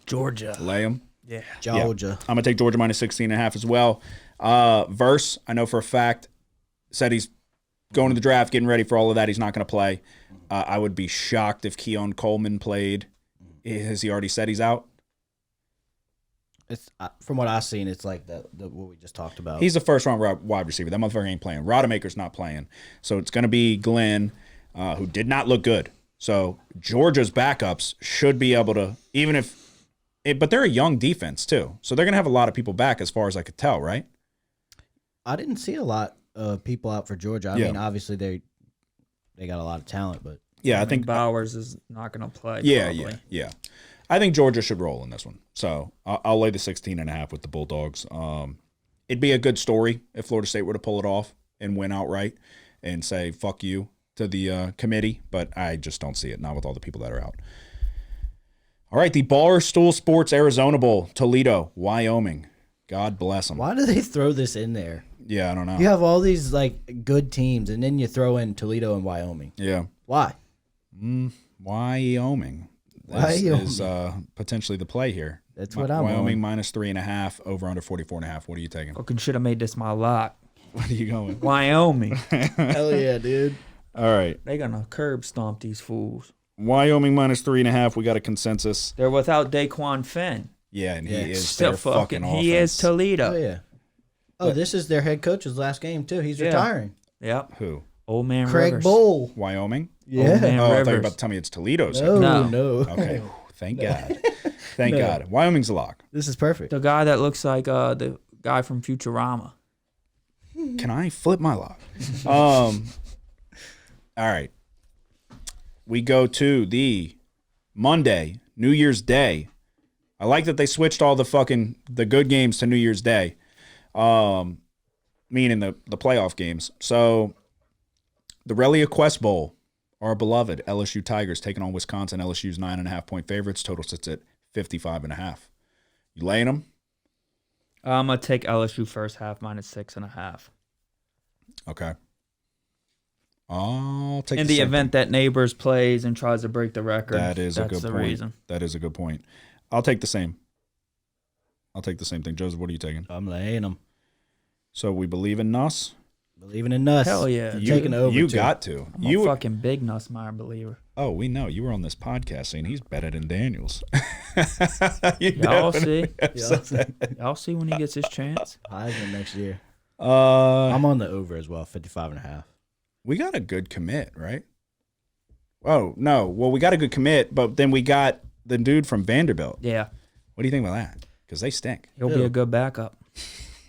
[SPEAKER 4] Georgia.
[SPEAKER 3] Lay them.
[SPEAKER 4] Yeah.
[SPEAKER 5] Georgia.
[SPEAKER 3] I'm going to take Georgia minus 16.5 as well. Verse, I know for a fact, said he's going to the draft, getting ready for all of that. He's not going to play. I would be shocked if Keon Coleman played. Has he already said he's out?
[SPEAKER 5] It's from what I've seen, it's like the what we just talked about.
[SPEAKER 3] He's a first-round wide receiver. That motherfucker ain't playing. Rodemaker's not playing. So it's going to be Glenn, who did not look good. So Georgia's backups should be able to, even if but they're a young defense too. So they're going to have a lot of people back as far as I could tell, right?
[SPEAKER 5] I didn't see a lot of people out for Georgia. I mean, obviously they got a lot of talent, but
[SPEAKER 3] Yeah, I think
[SPEAKER 4] Bowers is not going to play.
[SPEAKER 3] Yeah,
[SPEAKER 4] probably.
[SPEAKER 3] yeah. I think Georgia should roll in this one. So I'll lay the 16.5 with the Bulldogs. It'd be a good story if Florida State were to pull it off and win outright and say, fuck you to the committee, but I just don't see it, not with all the people that are out. All right, the Barstool Sports Arizona Bowl, Toledo, Wyoming. God bless them.
[SPEAKER 5] why do they throw this in there?
[SPEAKER 3] Yeah, I don't know.
[SPEAKER 5] You have all these like good teams, and then you throw in Toledo and Wyoming.
[SPEAKER 3] Yeah.
[SPEAKER 5] Why?
[SPEAKER 3] Wyoming.
[SPEAKER 5] Wyoming.
[SPEAKER 3] Is potentially the play here.
[SPEAKER 5] That's what I'm
[SPEAKER 3] Wyoming
[SPEAKER 5] on.
[SPEAKER 3] minus 3.5, over under 44.5. What are you taking?
[SPEAKER 4] Fucking should have made this my lock.
[SPEAKER 3] What are you going?
[SPEAKER 4] Wyoming.
[SPEAKER 5] Hell yeah, dude.
[SPEAKER 3] All right.
[SPEAKER 4] They gonna curb stomp these fools.
[SPEAKER 3] Wyoming minus 3.5. We got a consensus.
[SPEAKER 4] They're without Daquan Finn.
[SPEAKER 3] Yeah, and he is
[SPEAKER 4] Still
[SPEAKER 3] their fucking offense.
[SPEAKER 4] He is Toledo.
[SPEAKER 5] Oh yeah. Oh, this is their head coach's last game too. He's retiring.
[SPEAKER 4] Yep.
[SPEAKER 3] Who?
[SPEAKER 4] Old man
[SPEAKER 5] Craig
[SPEAKER 4] Rivers.
[SPEAKER 5] Bowl.
[SPEAKER 3] Wyoming?
[SPEAKER 4] Old man
[SPEAKER 3] Oh, I thought you were
[SPEAKER 4] Rivers.
[SPEAKER 3] about to tell me it's Toledo's.
[SPEAKER 5] No.
[SPEAKER 3] Okay. Thank God. Thank God. Wyoming's a lock.
[SPEAKER 5] This is perfect.
[SPEAKER 4] The guy that looks like the guy from Futurama.
[SPEAKER 3] Can I flip my lock? All right. We go to the Monday, New Year's Day. I like that they switched all the good games to New Year's Day, meaning the playoff games. So the Relia Quest Bowl, our beloved LSU Tigers taking on Wisconsin. LSU's 9.5-point favorites. Total sits at 55.5. You laying them?
[SPEAKER 4] I'm gonna take LSU first half minus 6.5.
[SPEAKER 3] Okay. I'll take
[SPEAKER 4] In
[SPEAKER 3] the
[SPEAKER 4] the
[SPEAKER 3] same
[SPEAKER 4] event that Neighbors plays and tries to break the record,
[SPEAKER 3] That is a
[SPEAKER 4] that's
[SPEAKER 3] good
[SPEAKER 4] the
[SPEAKER 3] point.
[SPEAKER 4] reason.
[SPEAKER 3] That is a good point. I'll take the same. I'll take the same thing. Joseph, what are you taking?
[SPEAKER 5] I'm laying them.
[SPEAKER 3] So we believe in Nuss?
[SPEAKER 5] Believing in us.
[SPEAKER 4] Hell yeah.
[SPEAKER 5] You, taking over.
[SPEAKER 3] You
[SPEAKER 5] too.
[SPEAKER 3] got to.
[SPEAKER 4] I'm
[SPEAKER 3] You
[SPEAKER 4] a fucking big Nussmeier believer.
[SPEAKER 3] Oh, we know. You were on this podcast saying he's better than Daniels.
[SPEAKER 4] Y'all see?
[SPEAKER 5] Yeah.
[SPEAKER 4] Y'all see when he gets his chance?
[SPEAKER 5] Heisman next year. I'm on the over as well, 55.5.
[SPEAKER 3] We got a good commit, right? Oh, no. Well, we got a good commit, but then we got the dude from Vanderbilt.
[SPEAKER 4] Yeah.
[SPEAKER 3] What do you think about that? Because they stink.
[SPEAKER 4] He'll be a good backup.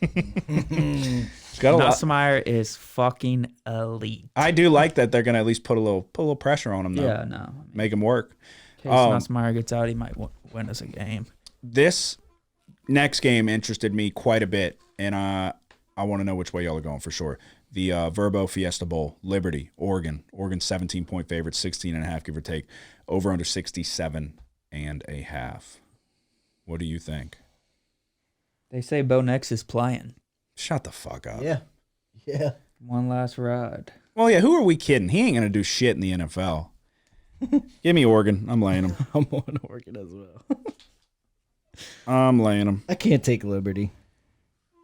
[SPEAKER 3] It's got a lot.
[SPEAKER 4] Nussmeier is fucking elite.
[SPEAKER 3] I do like that they're going to at least put a little pressure on him, though.
[SPEAKER 4] Yeah, no.
[SPEAKER 3] Make him work.
[SPEAKER 4] In case Nussmeier gets out, he might win us a game.
[SPEAKER 3] This next game interested me quite a bit, and I want to know which way y'all are going for sure. The Verbo Fiesta Bowl, Liberty, Oregon. Oregon 17-point favorite, 16.5, give or take. Over under 67.5. What do you think?
[SPEAKER 4] They say Bo Nix is playing.
[SPEAKER 3] Shut the fuck up.
[SPEAKER 5] Yeah. Yeah.
[SPEAKER 4] One last ride.
[SPEAKER 3] Well, yeah, who are we kidding? He ain't going to do shit in the NFL. Give me Oregon. I'm laying him.
[SPEAKER 5] I'm on Oregon as well.
[SPEAKER 3] I'm laying him.
[SPEAKER 5] I can't take Liberty.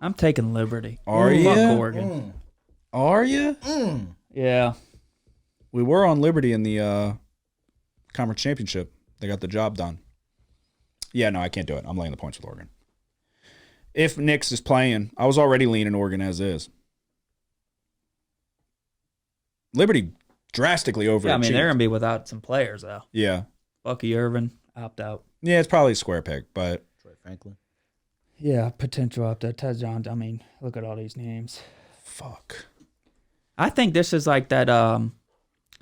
[SPEAKER 4] I'm taking Liberty.
[SPEAKER 3] Are
[SPEAKER 4] Fuck
[SPEAKER 3] ya?
[SPEAKER 4] Oregon.
[SPEAKER 3] Are you?
[SPEAKER 4] Yeah.
[SPEAKER 3] We were on Liberty in the conference championship. They got the job done. Yeah, no, I can't do it. I'm laying the points with Oregon. If Nix is playing, I was already leaning Oregon as is. Liberty drastically overachieved.
[SPEAKER 4] Yeah, I mean, they're going to be without some players, though.
[SPEAKER 3] Yeah.
[SPEAKER 4] Bucky Irvin, opt out.
[SPEAKER 3] Yeah, it's probably a square peg, but
[SPEAKER 5] Troy Franklin.
[SPEAKER 4] Yeah, potential opt out. Ted John, I mean, look at all these names.
[SPEAKER 3] fuck.
[SPEAKER 4] I think this is like that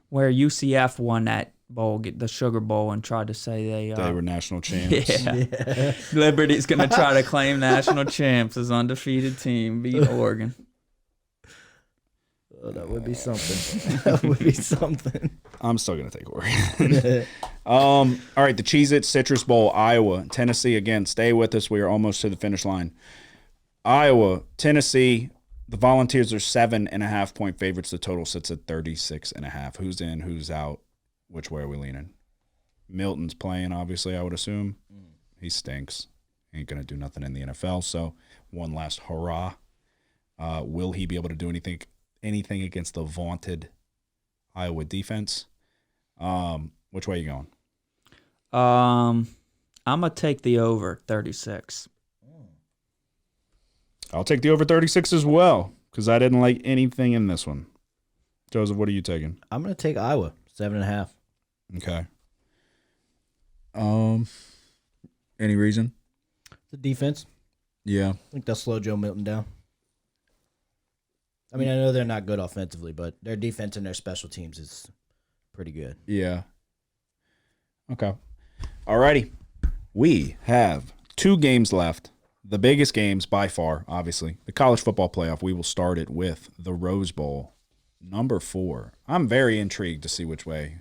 [SPEAKER 4] where UCF won that bowl, the Sugar Bowl, and tried to say
[SPEAKER 3] They were national champs.
[SPEAKER 4] yeah. Liberty's going to try to claim national champs as undefeated team, beat Oregon.
[SPEAKER 5] Oh, that would be something. That would be something.
[SPEAKER 3] I'm still going to take Oregon. All right, the Cheez-It Citrus Bowl, Iowa, Tennessee again. Stay with us. We are almost to the finish line. Iowa, Tennessee, the Volunteers are 7.5-point favorites. The total sits at 36.5. Who's in, who's out? Which way are we leaning? Milton's playing, obviously, I would assume. He stinks. Ain't going to do nothing in the NFL. So one last hurrah. Will he be able to do anything against the vaunted Iowa defense? Which way are you going?
[SPEAKER 4] I'm going to take the over 36.
[SPEAKER 3] I'll take the over 36 as well because I didn't like anything in this one. Joseph, what are you taking?
[SPEAKER 5] I'm going to take Iowa, 7.5.
[SPEAKER 3] Okay. Any reason?
[SPEAKER 5] The defense.
[SPEAKER 3] Yeah.
[SPEAKER 5] I think they'll slow Joe Milton down. I mean, I know they're not good offensively, but their defense and their special teams is pretty good.
[SPEAKER 3] Yeah. Okay. Alrighty. We have 2 games left. The biggest games by far, obviously. The college football playoff. We will start it with the Rose Bowl, number 4. I'm very intrigued to see which way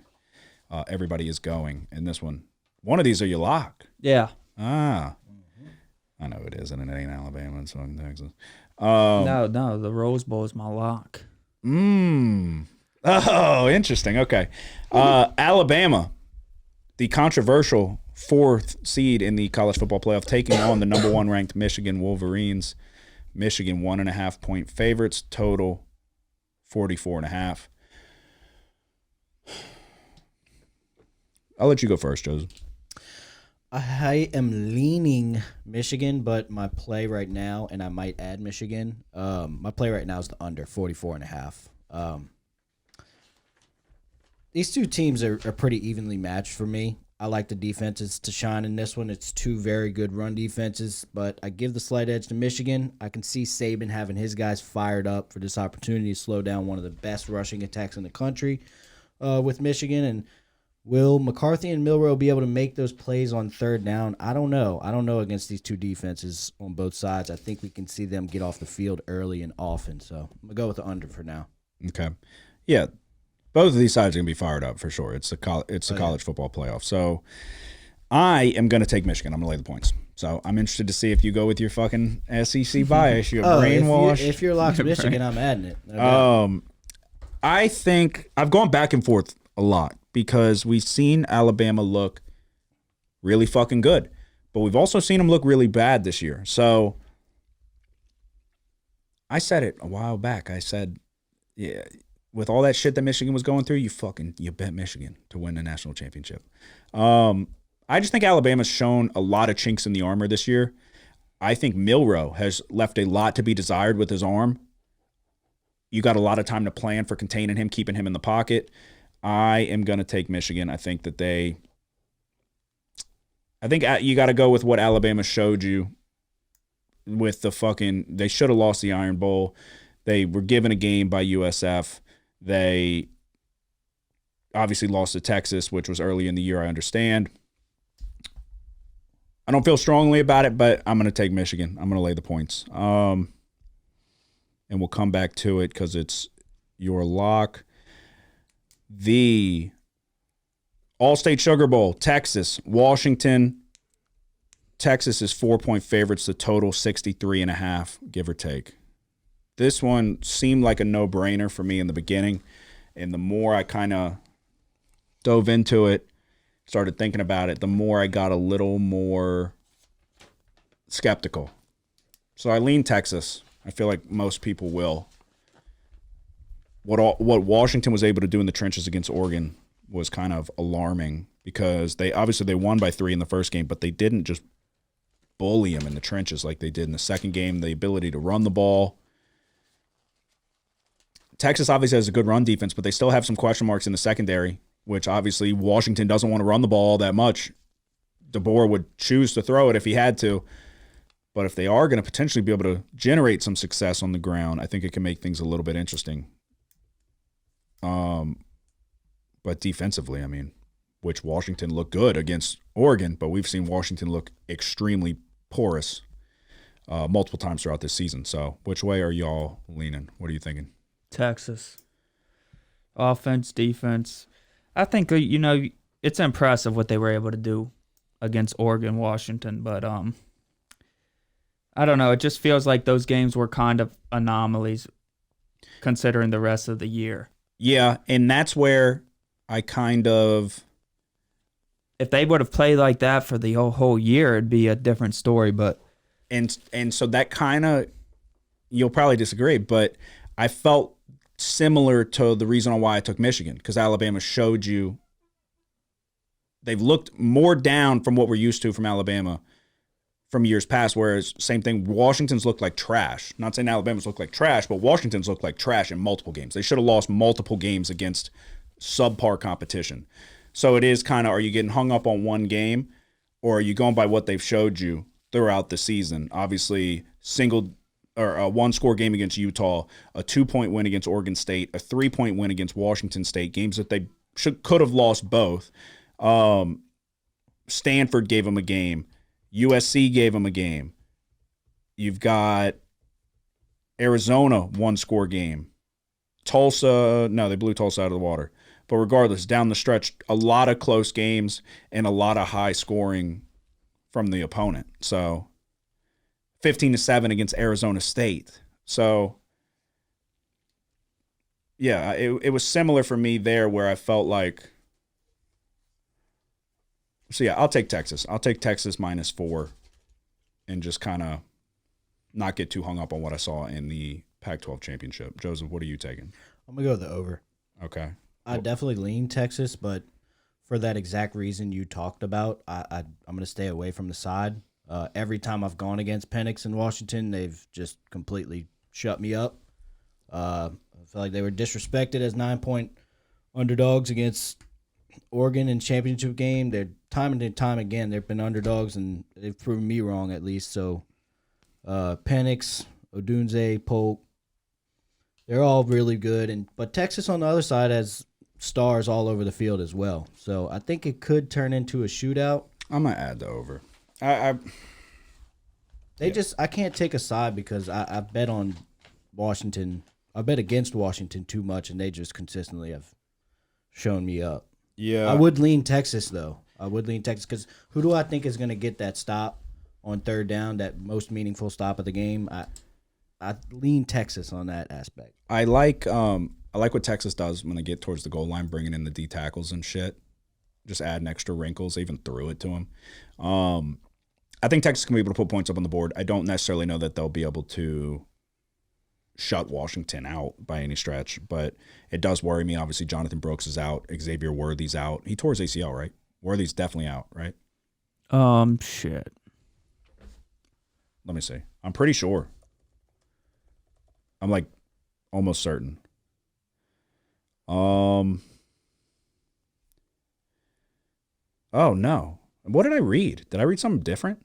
[SPEAKER 3] everybody is going in this one. One of these are your lock.
[SPEAKER 4] Yeah.
[SPEAKER 3] I know it isn't. It ain't Alabama. It's fucking Texas.
[SPEAKER 4] No, the Rose Bowl is my lock.
[SPEAKER 3] Oh, interesting. Okay. Alabama, the controversial 4th seed in the college football playoff, taking on the number 1 ranked Michigan Wolverines. Michigan 1.5-point favorites, total 44.5. I'll let you go first, Joseph.
[SPEAKER 5] I am leaning Michigan, but my play right now, and I might add Michigan, my play right now is the under 44.5. These two teams are pretty evenly matched for me. I like the defenses to shine in this one. It's 2 very good run defenses, but I give the slight edge to Michigan. I can see Saban having his guys fired up for this opportunity to slow down one of the best rushing attacks in the country with Michigan. And will McCarthy and Milroe be able to make those plays on 3rd down? I don't know. I don't know against these 2 defenses on both sides. I think we can see them get off the field early and often. So I'm going to go with the under for now.
[SPEAKER 3] Okay. Yeah. Both of these sides are going to be fired up for sure. It's the college football playoff. So I am going to take Michigan. I'm going to lay the points. So I'm interested to see if you go with your fucking SEC bias. You're brainwashed.
[SPEAKER 5] If you're locked Michigan, I'm adding it.
[SPEAKER 3] I think I've gone back and forth a lot because we've seen Alabama look really fucking good, but we've also seen them look really bad this year. So I said it a while back. I said, yeah, with all that shit that Michigan was going through, you bet Michigan to win the national championship. I just think Alabama's shown a lot of chinks in the armor this year. I think Milroe has left a lot to be desired with his arm. You got a lot of time to plan for containing him, keeping him in the pocket. I am going to take Michigan. I think you got to go with what Alabama showed you with they should have lost the Iron Bowl. They were given a game by USF. They obviously lost to Texas, which was early in the year, I understand. I don't feel strongly about it, but I'm going to take Michigan. I'm going to lay the points. And we'll come back to it because it's your lock. The All-State Sugar Bowl, Texas, Washington. Texas is 4-point favorites, the total 63.5, give or take. This one seemed like a no-brainer for me in the beginning, and the more I kind of dove into it, started thinking about it, the more I got a little more skeptical. So I lean Texas. I feel like most people will. What Washington was able to do in the trenches against Oregon was kind of alarming because they won by 3 in the first game, but they didn't just bully them in the trenches like they did in the second game. The ability to run the ball. Texas obviously has a good run defense, but they still have some question marks in the secondary, which obviously Washington doesn't want to run the ball that much. DeBoer would choose to throw it if he had to. But if they are going to potentially be able to generate some success on the ground, I think it can make things a little bit interesting. But defensively, I mean, which Washington looked good against Oregon, but we've seen Washington look extremely porous multiple times throughout this season. So which way are y'all leaning? What are you thinking?
[SPEAKER 4] Texas. Offense, defense. I think, it's impressive what they were able to do against Oregon, Washington, but I don't know. It just feels like those games were kind of anomalies considering the rest of the year.
[SPEAKER 3] Yeah, and that's where I kind of
[SPEAKER 4] if they would have played like that for the whole year, it'd be a different story. But
[SPEAKER 3] And so that kind of, you'll probably disagree, but I felt similar to the reason on why I took Michigan, because Alabama showed you they've looked more down from what we're used to from Alabama from years past, whereas same thing, Washington's looked like trash. Not saying Alabama's looked like trash, but Washington's looked like trash in multiple games. They should have lost multiple games against subpar competition. So it is kind of, are you getting hung up on one game, or are you going by what they've showed you throughout the season? Obviously, a one-score game against Utah, a 2-point win against Oregon State, a 3-point win against Washington State, games that they could have lost both. Stanford gave them a game. USC gave them a game. You've got Arizona, one-score game. Tulsa, no, they blew Tulsa out of the water. But regardless, down the stretch, a lot of close games and a lot of high scoring from the opponent. So 15-7 against Arizona State. So yeah, it was similar for me there, where I felt like, so yeah, I'll take Texas. I'll take Texas -4 and just kind of not get too hung up on what I saw in the Pac-12 championship. Joseph, what are you taking?
[SPEAKER 5] I'm going to go the over.
[SPEAKER 3] Okay.
[SPEAKER 5] I definitely lean Texas, but for that exact reason you talked about, I'm going to stay away from the side. Every time I've gone against Penix in Washington, they've just completely shut me up. I feel like they were disrespected as 9-point underdogs against Oregon in championship game. They're time and time again, they've been underdogs, and they've proven me wrong at least. So Penix, Odunze, Polk, they're all really good. But Texas on the other side has stars all over the field as well. So I think it could turn into a shootout.
[SPEAKER 3] I'm going to add the over.
[SPEAKER 5] I can't take a side because I bet on Washington. I bet against Washington too much, and they just consistently have shown me up.
[SPEAKER 3] Yeah.
[SPEAKER 5] I would lean Texas, though. I would lean Texas because who do I think is going to get that stop on third down, that most meaningful stop of the game? I lean Texas on that aspect.
[SPEAKER 3] I like what Texas does when they get towards the goal line, bringing in the D tackles and shit. Just adding extra wrinkles. They even threw it to them. I think Texas can be able to put points up on the board. I don't necessarily know that they'll be able to shut Washington out by any stretch, but it does worry me. Obviously, Jonathan Brooks is out. Xavier Worthy's out. He tore his ACL, right? Worthy's definitely out, right?
[SPEAKER 4] Shit.
[SPEAKER 3] Let me see. I'm pretty sure. I'm like almost certain. Oh no. What did I read? Did I read something different?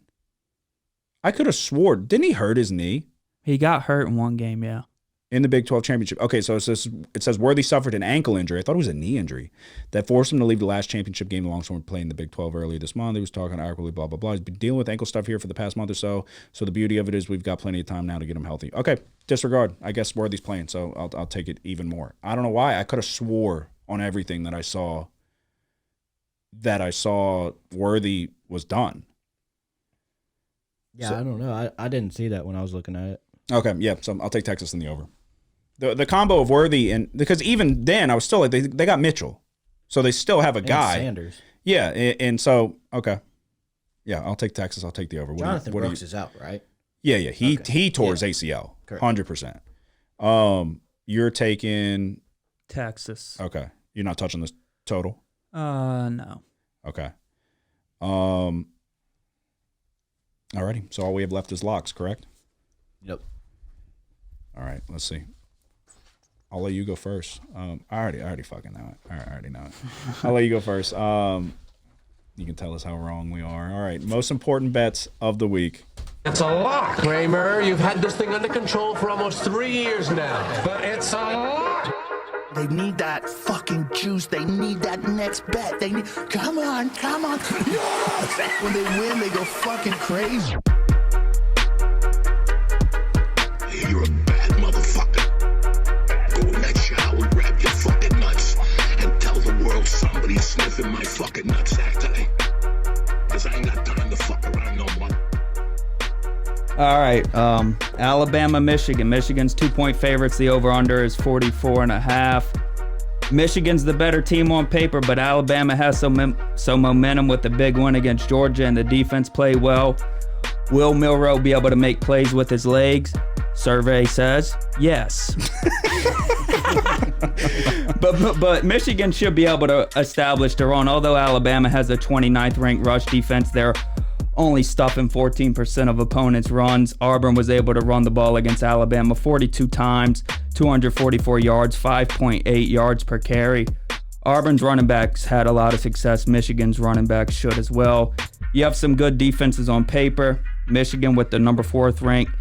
[SPEAKER 3] I could have swore. Didn't he hurt his knee?
[SPEAKER 4] He got hurt in one game, yeah.
[SPEAKER 3] In the Big 12 championship. Okay, so it says Worthy suffered an ankle injury. I thought it was a knee injury that forced him to leave the last championship game alongside playing the Big 12 earlier this month. He was talking awkwardly, blah, blah, blah. He's been dealing with ankle stuff here for the past month or so. So the beauty of it is we've got plenty of time now to get him healthy. Okay, disregard. I guess Worthy's playing, so I'll take it even more. I don't know why. I could have swore on everything that I saw Worthy was done.
[SPEAKER 5] Yeah,
[SPEAKER 3] So-
[SPEAKER 5] I don't know. I didn't see that when I was looking at it.
[SPEAKER 3] Okay, yeah, so I'll take Texas in the over. The combo of Worthy and because even then I was still like they got Mitchell, so they still have a
[SPEAKER 5] And
[SPEAKER 3] guy.
[SPEAKER 5] Sanders.
[SPEAKER 3] Yeah, and so okay, yeah, I'll take Texas. I'll take the over.
[SPEAKER 5] Jonathan Brooks is out, right?
[SPEAKER 3] Yeah, he
[SPEAKER 5] Okay.
[SPEAKER 3] he tore his ACL,
[SPEAKER 5] Correct.
[SPEAKER 3] 100%. You're taking
[SPEAKER 4] Texas.
[SPEAKER 3] okay. You're not touching this total.
[SPEAKER 4] No.
[SPEAKER 3] Okay. Alrighty. So all we have left is locks, correct?
[SPEAKER 5] Yep.
[SPEAKER 3] All right. Let's see. I'll let you go first. I already fucking know it. I already know it. I'll let you go first. You can tell us how wrong we are. All right. Most important bets of the week.
[SPEAKER 2] It's a lock, Kramer. You've had this thing under control for almost 3 years now. But it's a lock.
[SPEAKER 6] They need that fucking juice. They need that next bet. They need. Come on. Yes! When they win, they go fucking crazy.
[SPEAKER 7] You're a bad motherfucker. Go in that shower, grab your fucking nuts, and tell the world somebody's sniffing my fucking nutsack today. Cause I ain't got time to fuck around no more.
[SPEAKER 4] All right. Alabama, Michigan. Michigan's 2-point favorites. The over-under is 44.5. Michigan's the better team on paper, but Alabama has some momentum with the big win against Georgia, and the defense played well. Will Milroe be able to make plays with his legs? Survey says yes. But Michigan should be able to establish their own. Although Alabama has a 29th ranked rush defense, they're only stuffing 14% of opponents' runs. Auburn was able to run the ball against Alabama 42 times, 244 yards, 5.8 yards per carry. Auburn's running backs had a lot of success. Michigan's running backs should as well. You have some good defenses on paper. Michigan with the number 4th ranked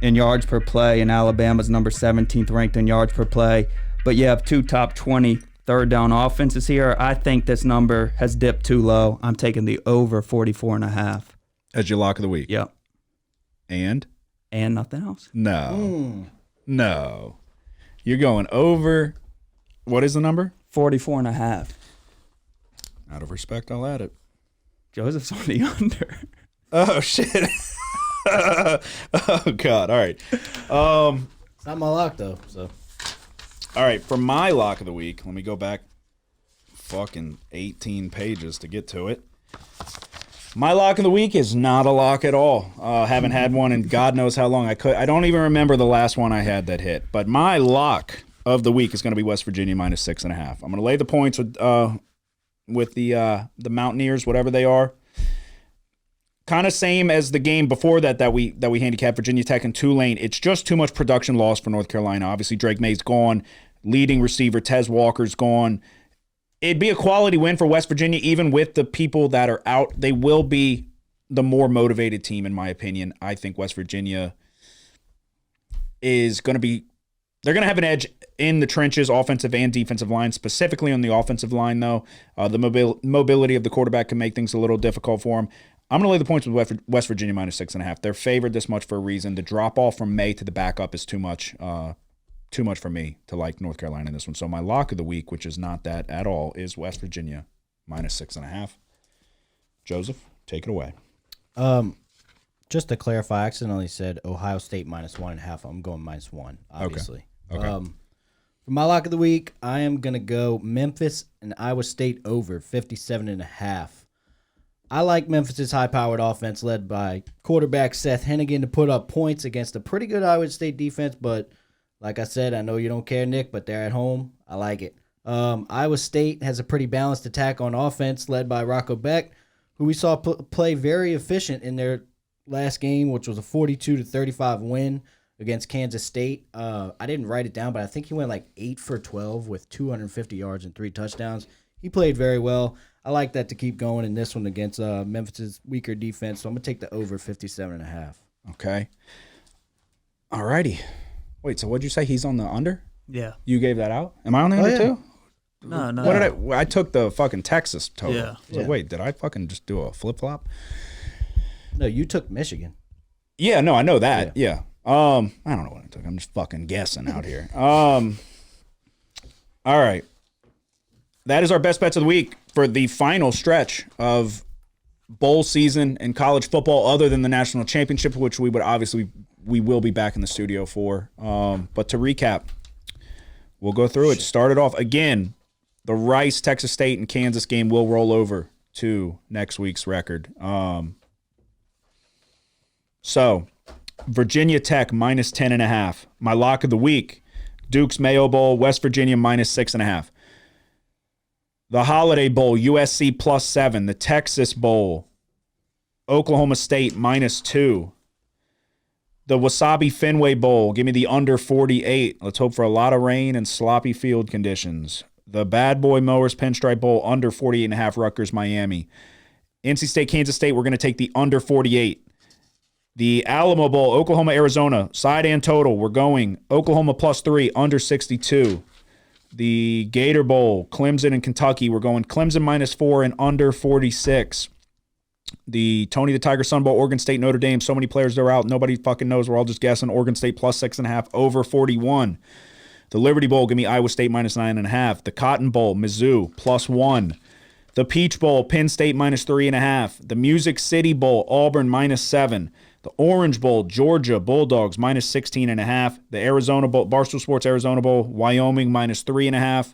[SPEAKER 4] in yards per play, and Alabama's number 17th ranked in yards per play. But you have 2 top 20 third down offenses here. I think this number has dipped too low. I'm taking the over 44.5.
[SPEAKER 3] As your lock of the week.
[SPEAKER 4] Yep.
[SPEAKER 3] And
[SPEAKER 4] nothing else.
[SPEAKER 3] No. No. You're going over. What is the number?
[SPEAKER 4] 44.5.
[SPEAKER 3] Out of respect, I'll add it.
[SPEAKER 4] Joseph's on the under.
[SPEAKER 3] Oh, shit. Oh, God. All right.
[SPEAKER 5] It's not my lock, though, so.
[SPEAKER 3] All right, for my lock of the week, let me go back fucking 18 pages to get to it. My lock of the week is not a lock at all. Haven't had one in God knows how long. I don't even remember the last one I had that hit. But my lock of the week is going to be West Virginia minus 6.5. I'm going to lay the points with the Mountaineers, whatever they are. Kind of same as the game before that we handicapped Virginia Tech and Tulane. It's just too much production loss for North Carolina. Obviously, Drake May's gone. Leading receiver Tez Walker's gone. It'd be a quality win for West Virginia, even with the people that are out. They will be the more motivated team, in my opinion. I think West Virginia is going to be – they're going to have an edge in the trenches, offensive and defensive line. Specifically on the offensive line, though, the mobility of the quarterback can make things a little difficult for them. I'm going to lay the points with West Virginia minus 6.5. They're favored this much for a reason. The drop-off from May to the backup is too much for me to like North Carolina in this one. So my lock of the week, which is not that at all, is West Virginia minus 6.5. Joseph, take it away.
[SPEAKER 5] Just to clarify, I accidentally said Ohio State minus 1.5. I'm going minus 1, obviously.
[SPEAKER 3] Okay.
[SPEAKER 5] For my lock of the week, I am going to go Memphis and Iowa State over 57.5. I like Memphis' high-powered offense led by quarterback Seth Hennigan to put up points against a pretty good Iowa State defense, but like I said, I know you don't care, Nick, but they're at home. I like it. Iowa State has a pretty balanced attack on offense led by Rocco Beck, who we saw play very efficient in their last game, which was a 42-35 win against Kansas State. I didn't write it down, but I think he went like 8 for 12 with 250 yards and 3 touchdowns. He played very well. I like that to keep going in this one against Memphis' weaker defense, so I'm going to take the over 57.5.
[SPEAKER 3] Okay. All righty. Wait, so what'd you say? He's on the under?
[SPEAKER 8] Yeah.
[SPEAKER 3] You gave that out? Am I on the under too?
[SPEAKER 8] No.
[SPEAKER 3] What did I took the fucking Texas total.
[SPEAKER 8] Yeah.
[SPEAKER 3] So wait, did I fucking just do a flip-flop?
[SPEAKER 5] No, you took Michigan.
[SPEAKER 3] Yeah, no, I know that. Yeah. I don't know what I took. I'm just fucking guessing out here. All right. That is our best bets of the week for the final stretch of bowl season in college football, other than the national championship, which we will be back in the studio for. But to recap, we'll go through it. Started off again. The Rice, Texas State, and Kansas game will roll over to next week's record. So, Virginia Tech minus 10.5. My lock of the week, Duke's Mayo Bowl, West Virginia minus 6.5. The Holiday Bowl, USC plus 7. The Texas Bowl, Oklahoma State minus 2. The Wasabi Fenway Bowl, give me the under 48. Let's hope for a lot of rain and sloppy field conditions. The Bad Boy Mowers Pinstripe Bowl, under 48.5, Rutgers, Miami. NC State, Kansas State, we're going to take the under 48. The Alamo Bowl, Oklahoma, Arizona, side and total, we're going Oklahoma plus 3, under 62. The Gator Bowl, Clemson and Kentucky, we're going Clemson minus 4 and under 46. The Tony the Tiger Sun Bowl, Oregon State, Notre Dame, so many players are out, nobody fucking knows, we're all just guessing. Oregon State plus 6.5, over 41. The Liberty Bowl, give me Iowa State minus 9.5. The Cotton Bowl, Mizzou plus 1. The Peach Bowl, Penn State minus 3.5. The Music City Bowl, Auburn minus 7. The Orange Bowl, Georgia Bulldogs minus 16.5. The Arizona Bowl, Barstool Sports Arizona Bowl, Wyoming minus 3.5.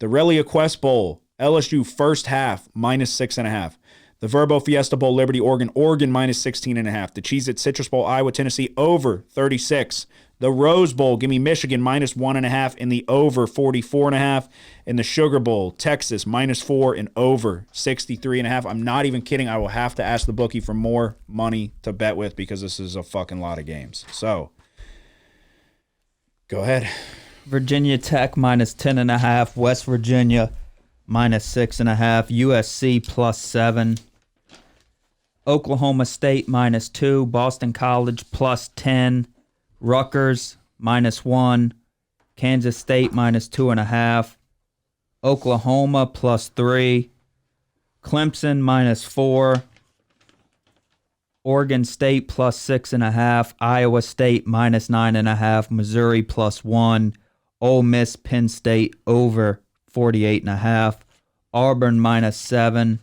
[SPEAKER 3] The Relia Quest Bowl, LSU first half minus 6.5. The Verbo Fiesta Bowl, Liberty, Oregon minus 16.5. The Cheez-It Citrus Bowl, Iowa, Tennessee over 36. The Rose Bowl, give me Michigan minus 1.5 in the over 44.5. And the Sugar Bowl, Texas minus 4 and over 63.5. I'm not even kidding. I will have to ask the bookie for more money to bet with because this is a fucking lot of games. So, go ahead.
[SPEAKER 4] Virginia Tech minus 10.5. West Virginia minus 6.5. USC plus 7. Oklahoma State minus 2. Boston College plus 10. Rutgers minus 1. Kansas State minus 2.5. Oklahoma plus 3. Clemson minus 4. Oregon State plus 6.5. Iowa State minus 9.5. Missouri plus 1. Ole Miss Penn State over 48.5. Auburn minus 7.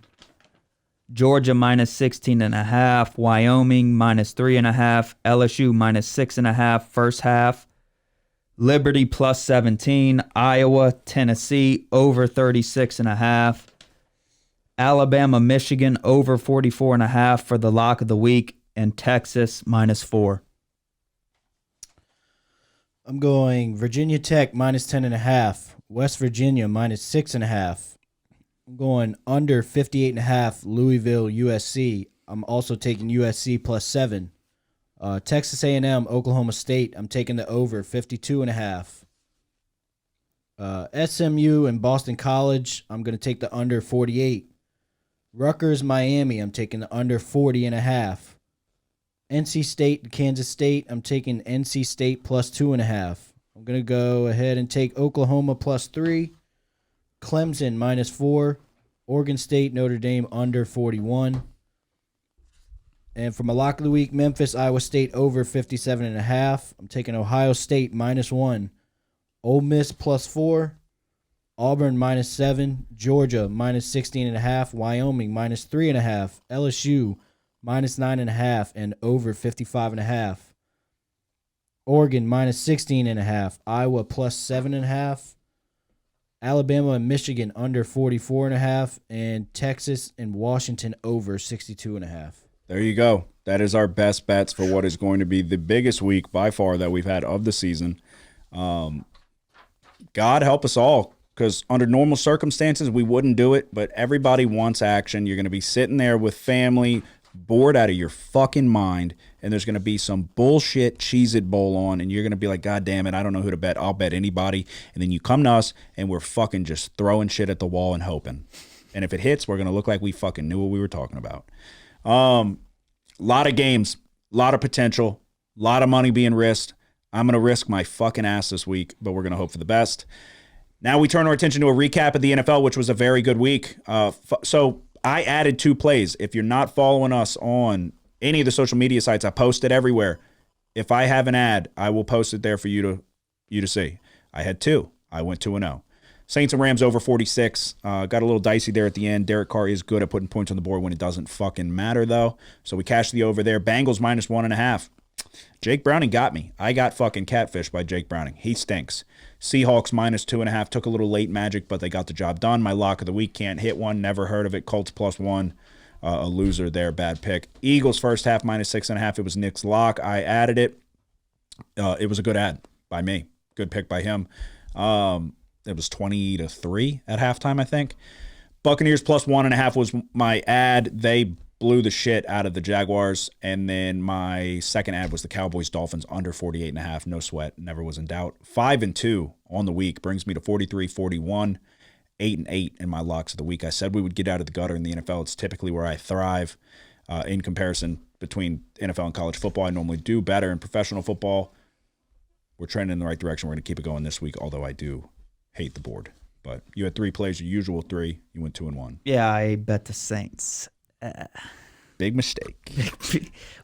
[SPEAKER 4] Georgia minus 16.5. Wyoming minus 3.5. LSU minus 6.5 first half. Liberty plus 17. Iowa, Tennessee over 36.5. Alabama, Michigan over 44.5 for the lock of the week. And Texas minus 4.
[SPEAKER 5] I'm going Virginia Tech minus 10.5. West Virginia minus 6.5. I'm going under 58.5. Louisville, USC. I'm also taking USC plus 7. Texas A&M, Oklahoma State. I'm taking the over 52.5. SMU and Boston College. I'm going to take the under 48. Rutgers, Miami. I'm taking the under 40.5. NC State and Kansas State. I'm taking NC State plus 2.5. I'm going to go ahead and take Oklahoma plus 3. Clemson minus 4. Oregon State, Notre Dame under 41. And from a lock of the week, Memphis, Iowa State over 57.5. I'm taking Ohio State minus 1. Ole Miss plus 4. Auburn minus 7. Georgia minus 16.5. Wyoming minus 3.5. LSU minus 9.5 and over 55.5. Oregon minus 16.5. Iowa plus 7.5. Alabama and Michigan under 44.5. And Texas and Washington over 62.5.
[SPEAKER 3] There you go. That is our best bets for what is going to be the biggest week by far that we've had of the season. God help us all, because under normal circumstances, we wouldn't do it, but everybody wants action. You're going to be sitting there with family, bored out of your fucking mind, and there's going to be some bullshit Cheez-It Bowl on, and you're going to be like, God damn it, I don't know who to bet. I'll bet anybody. And then you come to us, and we're fucking just throwing shit at the wall and hoping. And if it hits, we're going to look like we fucking knew what we were talking about. Lot of games, lot of potential, lot of money being risked. I'm going to risk my fucking ass this week, but we're going to hope for the best. Now we turn our attention to a recap of the NFL, which was a very good week. So I added 2 plays. If you're not following us on any of the social media sites, I post it everywhere. If I have an ad, I will post it there for you to see. I had 2. I went 2-0. Saints and Rams over 46. Got a little dicey there at the end. Derek Carr is good at putting points on the board when it doesn't fucking matter, though. So we cashed the over there. Bengals minus 1.5. Jake Browning got me. I got fucking catfished by Jake Browning. He stinks. Seahawks minus 2.5. Took a little late magic, but they got the job done. My lock of the week, can't hit one. Never heard of it. Colts plus 1. A loser there. Bad pick. Eagles first half minus 6.5. It was Nick's lock. I added it. It was a good ad by me. Good pick by him. It was 20-3 at halftime, I think. Buccaneers plus 1.5 was my ad. They blew the shit out of the Jaguars. And then my second ad was the Cowboys Dolphins under 48.5. No sweat. Never was in doubt. 5-2 on the week brings me to 43-41. 8-8 in my locks of the week. I said we would get out of the gutter in the NFL. It's typically where I thrive in comparison between NFL and college football. I normally do better in professional football. We're trending in the right direction. We're going to keep it going this week, although I do hate the board. But you had 3 plays, your usual 3. You went 2-1.
[SPEAKER 4] Yeah, I bet the Saints.
[SPEAKER 3] Big mistake.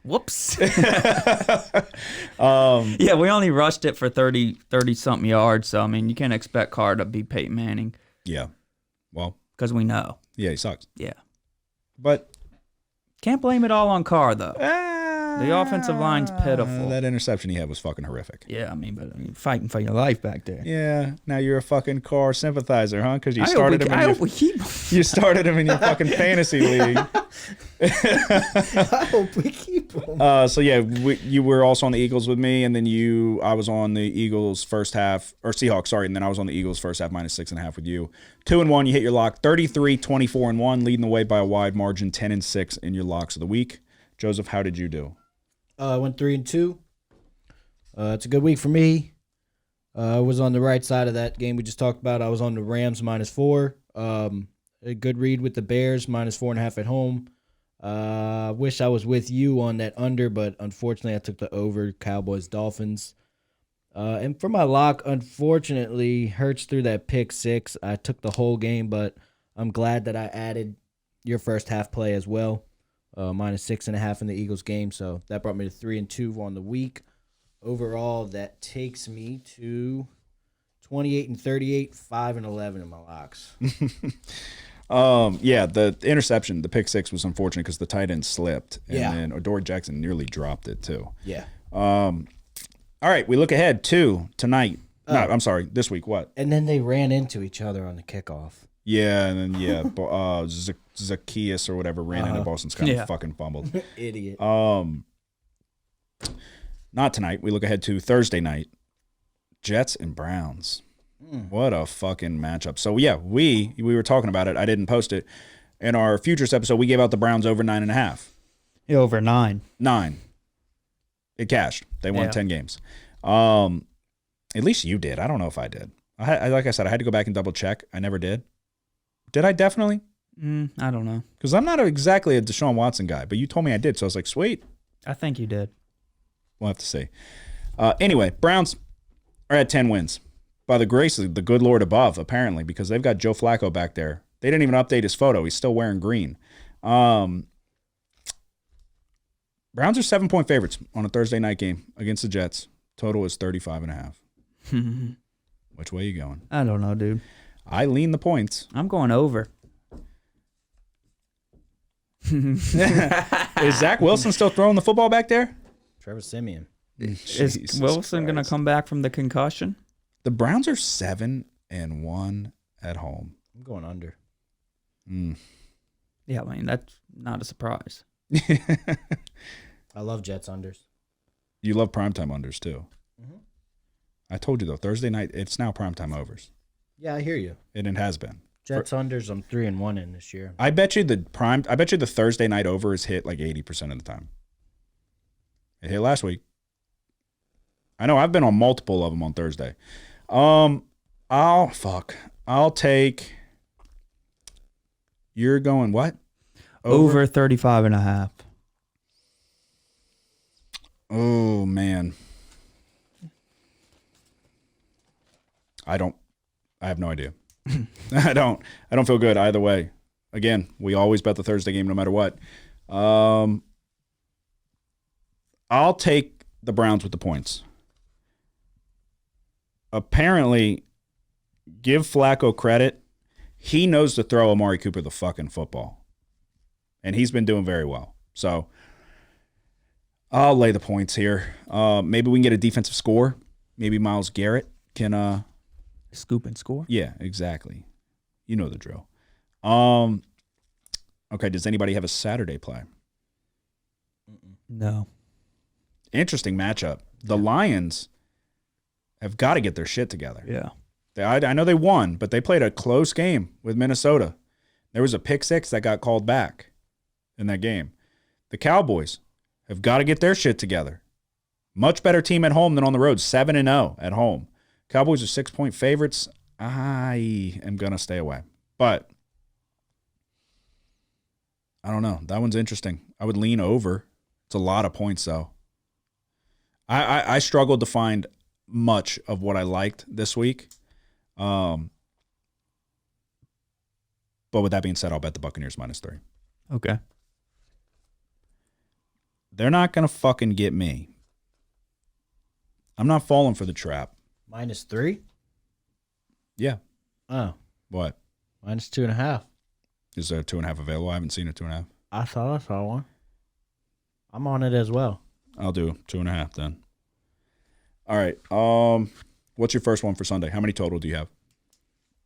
[SPEAKER 4] Whoops. Yeah, we only rushed it for 30-something yards. So, I mean, you can't expect Carr to be Peyton Manning.
[SPEAKER 3] Yeah. Well.
[SPEAKER 4] Because we know.
[SPEAKER 3] Yeah, he sucks.
[SPEAKER 4] Yeah.
[SPEAKER 3] But.
[SPEAKER 4] Can't blame it all on Carr, though. The offensive line's pitiful.
[SPEAKER 3] That interception he had was fucking horrific.
[SPEAKER 4] Yeah, I mean, fighting for your life back there.
[SPEAKER 3] Yeah, now you're a fucking Carr sympathizer, huh? Because you started him.
[SPEAKER 4] I hope we keep.
[SPEAKER 3] You started him in your fucking fantasy league.
[SPEAKER 5] I hope we keep him.
[SPEAKER 3] So yeah, you were also on the Eagles with me, and then I was on the Eagles first half, or Seahawks, sorry, and then I was on the Eagles first half -6.5 with you. 2-1, you hit your lock. 33, 24-1, leading the way by a wide margin. 10-6 in your locks of the week. Joseph, how did you do?
[SPEAKER 5] I went 3-2. It's a good week for me. I was on the right side of that game we just talked about. I was on the Rams -4. A good read with the Bears -4.5 at home. Wish I was with you on that under, but unfortunately I took the over. Cowboys Dolphins. And for my lock, unfortunately, Hurts threw that pick 6. I took the whole game, but I'm glad that I added your first half play as well. -6.5 in the Eagles game, so that brought me to 3-2 on the week. Overall, that takes me to 28-38, 5-11 in my locks.
[SPEAKER 3] Yeah, the interception, the pick 6 was unfortunate because the tight end slipped, and then Adoree Jackson nearly dropped it too.
[SPEAKER 5] Yeah.
[SPEAKER 3] All right, we look ahead to tonight. No, I'm sorry, this week. What?
[SPEAKER 5] And then they ran into each other on the kickoff.
[SPEAKER 3] Yeah, and then Zacchaeus or whatever ran into Boston Scott and fucking fumbled.
[SPEAKER 5] Idiot.
[SPEAKER 3] Not tonight. We look ahead to Thursday night. Jets and Browns. What a fucking matchup. So yeah, we were talking about it. I didn't post it. In our futures episode, we gave out the Browns over 9.5.
[SPEAKER 4] Yeah, over 9.
[SPEAKER 3] 9. It cashed. They won 10 games. At least you did. I don't know if I did. Like I said, I had to go back and double check. I never did. Did I definitely?
[SPEAKER 4] I don't know.
[SPEAKER 3] Because I'm not exactly a Deshaun Watson guy, but you told me I did, so I was like, sweet.
[SPEAKER 4] I think you did.
[SPEAKER 3] We'll have to see. Anyway, Browns are at 10 wins. By the grace of the good Lord above, apparently, because they've got Joe Flacco back there. They didn't even update his photo. He's still wearing green. Browns are 7-point favorites on a Thursday night game against the Jets. Total is 35.5. Which way are you going?
[SPEAKER 4] I don't know, dude.
[SPEAKER 3] I lean the points.
[SPEAKER 4] I'm going over.
[SPEAKER 3] Is Zach Wilson still throwing the football back there?
[SPEAKER 5] Trevor Siemian.
[SPEAKER 4] Is Wilson going to come back from the concussion?
[SPEAKER 3] The Browns are 7-1 at home.
[SPEAKER 5] I'm going under.
[SPEAKER 4] Yeah, I mean, that's not a surprise.
[SPEAKER 5] I love Jets unders.
[SPEAKER 3] You love primetime unders, too. I told you, though, Thursday night, it's now primetime overs.
[SPEAKER 5] Yeah, I hear you.
[SPEAKER 3] And it has been.
[SPEAKER 5] Jets unders, I'm 3-1 in this year.
[SPEAKER 3] I bet you the Thursday night over is hit like 80% of the time. It hit last week. I know I've been on multiple of them on Thursday. I'll take. You're going what?
[SPEAKER 4] Over 35.5.
[SPEAKER 3] Oh man. I have no idea. I don't feel good either way. Again, we always bet the Thursday game no matter what. I'll take the Browns with the points. Apparently, give Flacco credit. He knows to throw Amari Cooper the fucking football. And he's been doing very well. So, I'll lay the points here. Maybe we can get a defensive score. Maybe Myles Garrett can
[SPEAKER 4] scoop and score.
[SPEAKER 3] Yeah, exactly. You know the drill. Okay, does anybody have a Saturday play?
[SPEAKER 4] No.
[SPEAKER 3] Interesting matchup. The Lions have got to get their shit together.
[SPEAKER 4] Yeah.
[SPEAKER 3] I know they won, but they played a close game with Minnesota. There was a pick 6 that got called back in that game. The Cowboys have got to get their shit together. Much better team at home than on the road. 7-0 at home. Cowboys are 6-point favorites. I am going to stay away. But I don't know. That one's interesting. I would lean over. It's a lot of points, though. I struggled to find much of what I liked this week. But with that being said, I'll bet the Buccaneers -3.
[SPEAKER 4] Okay.
[SPEAKER 3] They're not going to fucking get me. I'm not falling for the trap.
[SPEAKER 5] -3?
[SPEAKER 3] Yeah.
[SPEAKER 5] Oh.
[SPEAKER 3] What?
[SPEAKER 5] -2.5.
[SPEAKER 3] Is there a 2.5 available? I haven't seen a 2.5.
[SPEAKER 5] I saw one. I'm on it as well.
[SPEAKER 3] I'll do 2.5 then. All right. What's your first one for Sunday? How many total do you have?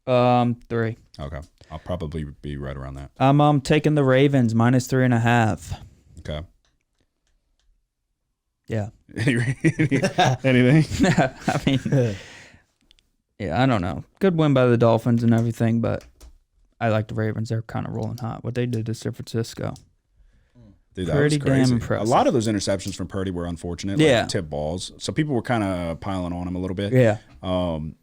[SPEAKER 4] 3.
[SPEAKER 3] Okay. I'll probably be right around that.
[SPEAKER 4] I'm taking the Ravens -3.5.
[SPEAKER 3] Okay.
[SPEAKER 4] Yeah.
[SPEAKER 3] Anything?
[SPEAKER 4] I mean, yeah, I don't know. Good win by the Dolphins and everything, but I like the Ravens. They're kind of rolling hot. What they did to San Francisco.
[SPEAKER 3] Dude, that
[SPEAKER 4] Pretty
[SPEAKER 3] was crazy.
[SPEAKER 4] damn impressive.
[SPEAKER 3] A lot of those interceptions from Purdy were unfortunate.
[SPEAKER 4] Yeah.
[SPEAKER 3] Like tip balls. So people were kind of piling on him a little bit.
[SPEAKER 4] Yeah.
[SPEAKER 3] Wasn't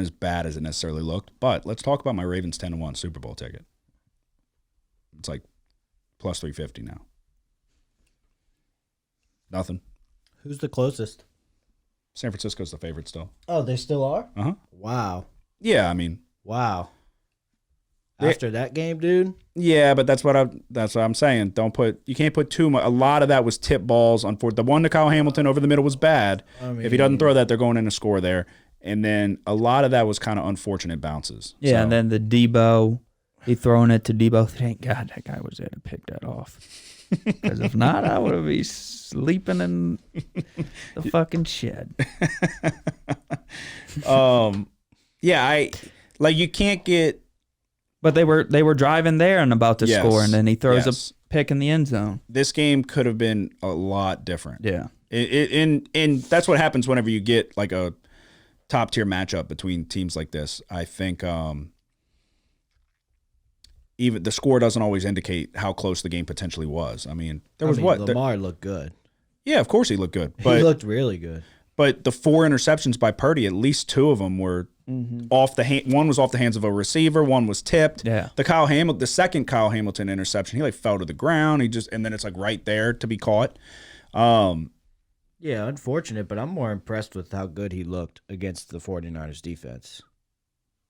[SPEAKER 3] as bad as it necessarily looked. But let's talk about my Ravens 10-1 Super Bowl ticket. It's like plus 350 now. Nothing.
[SPEAKER 5] Who's the closest?
[SPEAKER 3] San Francisco's the favorite still.
[SPEAKER 5] Oh, they still are?
[SPEAKER 3] Uh-huh.
[SPEAKER 5] Wow.
[SPEAKER 3] Yeah, I mean.
[SPEAKER 5] Wow. After that game, dude?
[SPEAKER 3] Yeah, but that's what I'm saying. You can't put too much. A lot of that was tip balls. The one to Kyle Hamilton over the middle was bad. If he doesn't throw that, they're going in to score there. And then a lot of that was kind of unfortunate bounces.
[SPEAKER 4] Yeah,
[SPEAKER 3] So,
[SPEAKER 4] and then the Debo, he throwing it to Debo. Thank God that guy was there to pick that off. Because if not, I would be sleeping in the fucking shed.
[SPEAKER 3] yeah, you can't get.
[SPEAKER 4] But they were driving there and about to score, and then he throws a pick in the end zone.
[SPEAKER 3] This game could have been a lot different.
[SPEAKER 4] Yeah.
[SPEAKER 3] And that's what happens whenever you get like a top tier matchup between teams like this. I think even the score doesn't always indicate how close the game potentially was. I mean,
[SPEAKER 5] Lamar looked good.
[SPEAKER 3] Yeah, of course he looked good. But
[SPEAKER 5] He looked really good.
[SPEAKER 3] But the 4 interceptions by Purdy, at least 2 of them were off the hand. One was off the hands of a receiver. One was tipped.
[SPEAKER 4] Yeah.
[SPEAKER 3] The second Kyle Hamilton interception, he like fell to the ground. And then it's like right there to be caught.
[SPEAKER 5] Yeah, unfortunate, but I'm more impressed with how good he looked against the 49ers defense.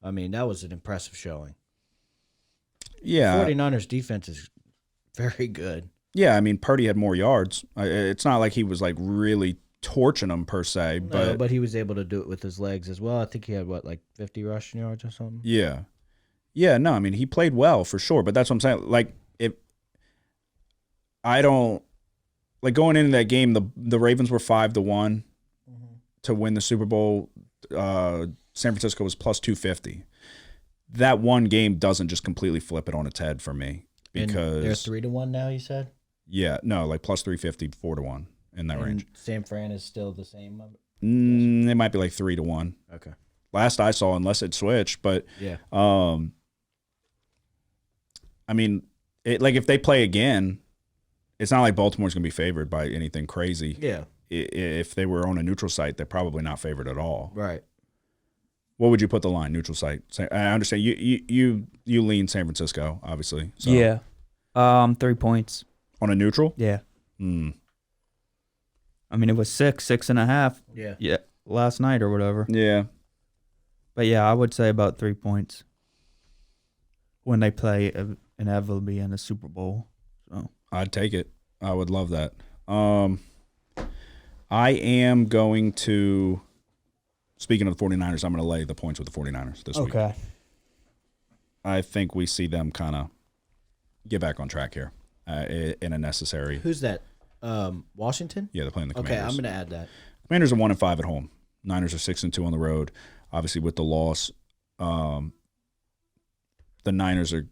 [SPEAKER 5] I mean, that was an impressive showing.
[SPEAKER 3] Yeah.
[SPEAKER 5] 49ers defense is very good.
[SPEAKER 3] Yeah, I mean, Purdy had more yards. It's not like he was like really torching them per se,
[SPEAKER 5] But he was able to do it with his legs as well. I think he had, 50 rushing yards or something?
[SPEAKER 3] Yeah. Yeah, no, I mean, he played well for sure, but that's what I'm saying. Like, going into that game, the Ravens were 5-1 to win the Super Bowl. San Francisco was plus 250. That one game doesn't just completely flip it on its head for me because
[SPEAKER 5] they're 3-1 now, you said?
[SPEAKER 3] Yeah, no, like plus 350, 4-1 in that range.
[SPEAKER 5] San Fran is still the same?
[SPEAKER 3] It might be like 3-1.
[SPEAKER 5] Okay.
[SPEAKER 3] Last I saw, unless it switched, but
[SPEAKER 5] yeah.
[SPEAKER 3] I mean, if they play again, it's not like Baltimore's going to be favored by anything crazy.
[SPEAKER 5] Yeah.
[SPEAKER 3] If they were on a neutral site, they're probably not favored at all.
[SPEAKER 5] Right.
[SPEAKER 3] What would you put the line? Neutral site. I understand you lean San Francisco, obviously. So.
[SPEAKER 4] Yeah. 3 points.
[SPEAKER 3] On a neutral?
[SPEAKER 4] Yeah. I mean, it was 6.5.
[SPEAKER 5] Yeah.
[SPEAKER 4] Yeah. Last night or whatever.
[SPEAKER 3] Yeah.
[SPEAKER 4] But yeah, I would say about 3 points when they play inevitably in the Super Bowl. So
[SPEAKER 3] I'd take it. I would love that. I am going to, speaking of the 49ers, I'm going to lay the points with the 49ers this week.
[SPEAKER 4] okay.
[SPEAKER 3] I think we see them kind of get back on track here in a necessary.
[SPEAKER 5] Who's that? Washington?
[SPEAKER 3] Yeah, they're playing the Commanders.
[SPEAKER 5] Okay, I'm going to add that.
[SPEAKER 3] Commanders are 1-5 at home. Niners are 6-2 on the road. Obviously, with the loss, the Niners are.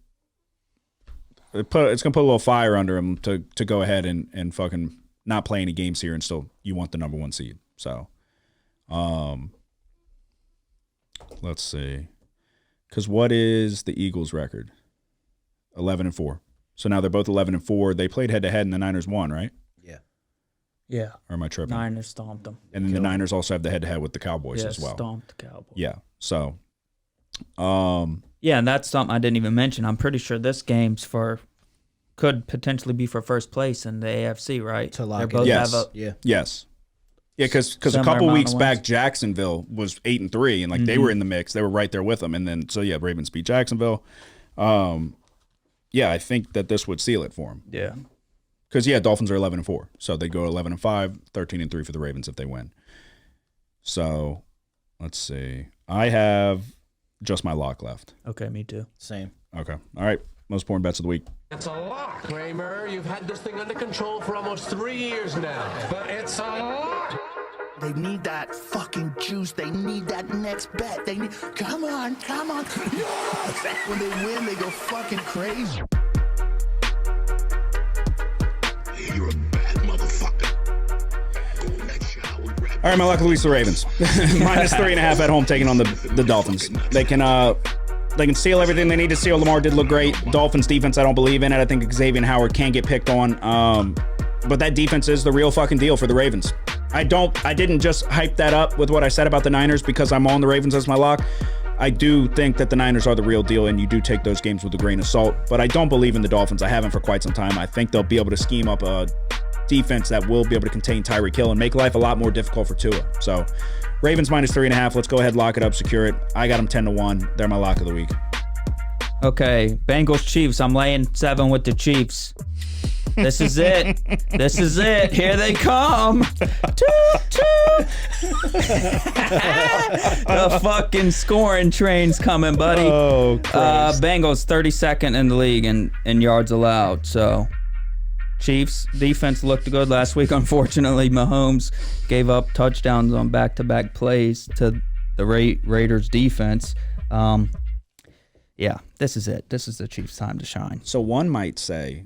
[SPEAKER 3] It's going to put a little fire under them to go ahead and fucking not play any games here and still you want the number 1 seed. So, let's see. Because what is the Eagles' record? 11-4. So now they're both 11-4. They played head-to-head and the Niners won, right?
[SPEAKER 5] Yeah.
[SPEAKER 4] Yeah.
[SPEAKER 3] Or am I tripping?
[SPEAKER 4] Niners stomped them.
[SPEAKER 3] And then the Niners also have the head-to-head with the Cowboys as well.
[SPEAKER 4] Stomped the Cowboys.
[SPEAKER 3] Yeah. So,
[SPEAKER 4] yeah, and that's something I didn't even mention. I'm pretty sure this game's could potentially be for first place in the AFC, right?
[SPEAKER 5] To lock
[SPEAKER 4] They
[SPEAKER 5] it
[SPEAKER 4] both
[SPEAKER 5] in.
[SPEAKER 3] Yes.
[SPEAKER 4] have
[SPEAKER 5] Yeah.
[SPEAKER 3] yes. Yeah, because a
[SPEAKER 4] Similar
[SPEAKER 3] couple
[SPEAKER 4] amount
[SPEAKER 3] weeks
[SPEAKER 4] of
[SPEAKER 3] back,
[SPEAKER 4] wins.
[SPEAKER 3] Jacksonville was 8-3, and they were in the mix. They were right there with them. And then, so yeah, Ravens beat Jacksonville. Yeah, I think that this would seal it for them.
[SPEAKER 4] Yeah.
[SPEAKER 3] Because, yeah, Dolphins are 11-4. So they go 11-5, 13-3 for the Ravens if they win. So, let's see. I have just my lock left.
[SPEAKER 4] Okay, me too.
[SPEAKER 5] Same.
[SPEAKER 3] Okay. All right. most important bets of the week.
[SPEAKER 2] It's a lock, Kramer. You've had this thing under control for almost 3 years now. But it's a lock.
[SPEAKER 6] They need that fucking juice. They need that next bet. They need. Come on. Yes! When they win, they go fucking crazy.
[SPEAKER 7] You're a bad motherfucker. Go in that shower and grab
[SPEAKER 3] All right, my luck of the week's the Ravens. Minus 3.5 at home, taking on the Dolphins. They can seal everything they need to seal. Lamar did look great. Dolphins defense, I don't believe in it. I think Xavier Howard can get picked on. But that defense is the real fucking deal for the Ravens. I didn't just hype that up with what I said about the Niners because I'm on the Ravens as my lock. I do think that the Niners are the real deal, and you do take those games with a grain of salt. But I don't believe in the Dolphins. I haven't for quite some time. I think they'll be able to scheme up a defense that will be able to contain Tyreek Hill and make life a lot more difficult for Tua. So Ravens minus 3.5. Let's go ahead, lock it up, secure it. I got them 10-1. They're my lock of the week.
[SPEAKER 4] Okay, Bengals Chiefs. I'm laying 7 with the Chiefs. This is it. This is it. Here they come. Toot, toot. The fucking scoring train's coming, buddy.
[SPEAKER 3] Oh, Christ.
[SPEAKER 4] Bengals 32nd in the league in yards allowed. So Chiefs defense looked good last week. Unfortunately, Mahomes gave up touchdowns on back-to-back plays to the Raiders defense. Yeah, this is it. This is the Chiefs' time to shine.
[SPEAKER 3] So one might say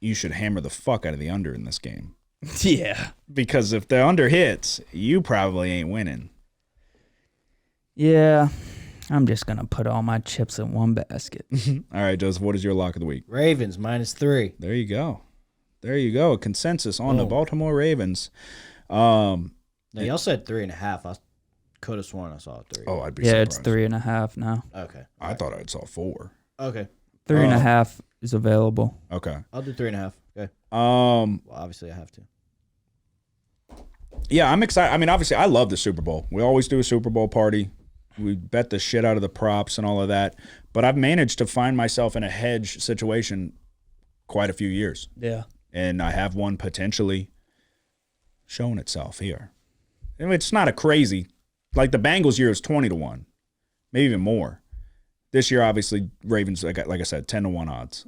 [SPEAKER 3] you should hammer the fuck out of the under in this game.
[SPEAKER 4] Yeah.
[SPEAKER 3] Because if the under hits, you probably ain't winning.
[SPEAKER 4] Yeah, I'm just going to put all my chips in one basket.
[SPEAKER 3] All right, Joseph, what is your lock of the week?
[SPEAKER 5] Ravens minus 3.
[SPEAKER 3] There you go. There you go. A consensus on the Baltimore Ravens.
[SPEAKER 5] Now, y'all said 3.5. I could have sworn I saw 3.
[SPEAKER 3] Oh, I'd be
[SPEAKER 4] Yeah,
[SPEAKER 3] surprised.
[SPEAKER 4] it's 3.5 now.
[SPEAKER 5] Okay.
[SPEAKER 3] I thought I saw 4.
[SPEAKER 5] Okay.
[SPEAKER 4] 3.5 is available.
[SPEAKER 3] Okay.
[SPEAKER 5] I'll do 3.5. Okay.
[SPEAKER 3] Well,
[SPEAKER 5] obviously I have to.
[SPEAKER 3] Yeah, I'm excited. I mean, obviously, I love the Super Bowl. We always do a Super Bowl party. We bet the shit out of the props and all of that. But I've managed to find myself in a hedge situation quite a few years.
[SPEAKER 4] Yeah.
[SPEAKER 3] And I have one potentially shown itself here. And it's not a crazy, like the Bengals year is 20-1, maybe even more. This year, obviously, Ravens, like I said, 10-1 odds.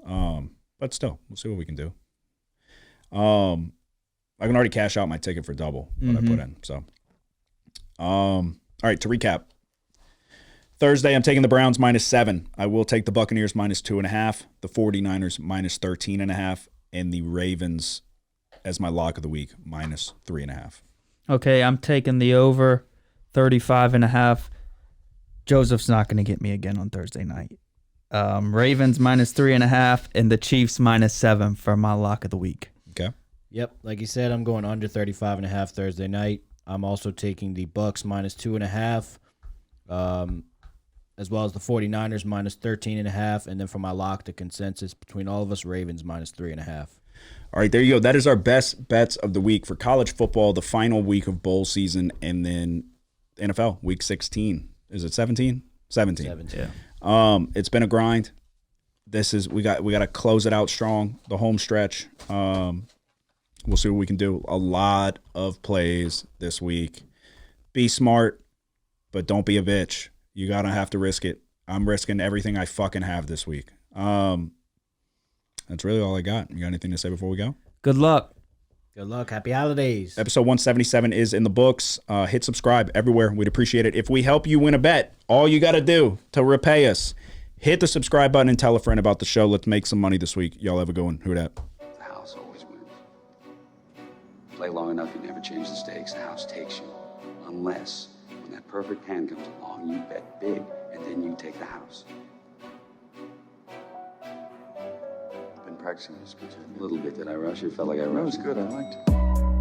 [SPEAKER 3] But still, we'll see what we can do. I can already cash out my ticket for double what I put in. So, all right, to recap. Thursday, I'm taking the Browns minus 7. I will take the Buccaneers minus 2.5, the 49ers minus 13.5, and the Ravens as my lock of the week minus 3.5.
[SPEAKER 4] Okay, I'm taking the over 35.5. Joseph's not going to get me again on Thursday night. Ravens minus 3.5 and the Chiefs minus 7 for my lock of the week.
[SPEAKER 3] Okay.
[SPEAKER 5] Yep, like you said, I'm going under 35.5 Thursday night. I'm also taking the Bucks minus 2.5, as well as the 49ers minus 13.5, and then for my lock, the consensus between all of us, Ravens minus 3.5.
[SPEAKER 3] All right, there you go. That is our best bets of the week for college football, the final week of bowl season, and then NFL, week 16. Is it 17? 17.
[SPEAKER 5] 17.
[SPEAKER 4] Yeah.
[SPEAKER 3] It's been a grind. We got to close it out strong, the home stretch. We'll see what we can do. A lot of plays this week. Be smart, but don't be a bitch. You got to have to risk it. I'm risking everything I fucking have this week. That's really all I got. You got anything to say before we go?
[SPEAKER 4] Good luck.
[SPEAKER 5] Good luck. Happy holidays.
[SPEAKER 3] Episode 177 is in the books. Hit subscribe everywhere. We'd appreciate it. If we help you win a bet, all you got to do to repay us, hit the subscribe button and tell a friend about the show. Let's make some money this week. Y'all have a good one. Who dat?
[SPEAKER 1] The house always wins. Play long enough, you never change the stakes. The house takes you. Unless, when that perfect hand comes along, you bet big, and then you take the house. Been practicing this, a little bit. Did I rush it? Felt like I rushed. That was good. I liked it.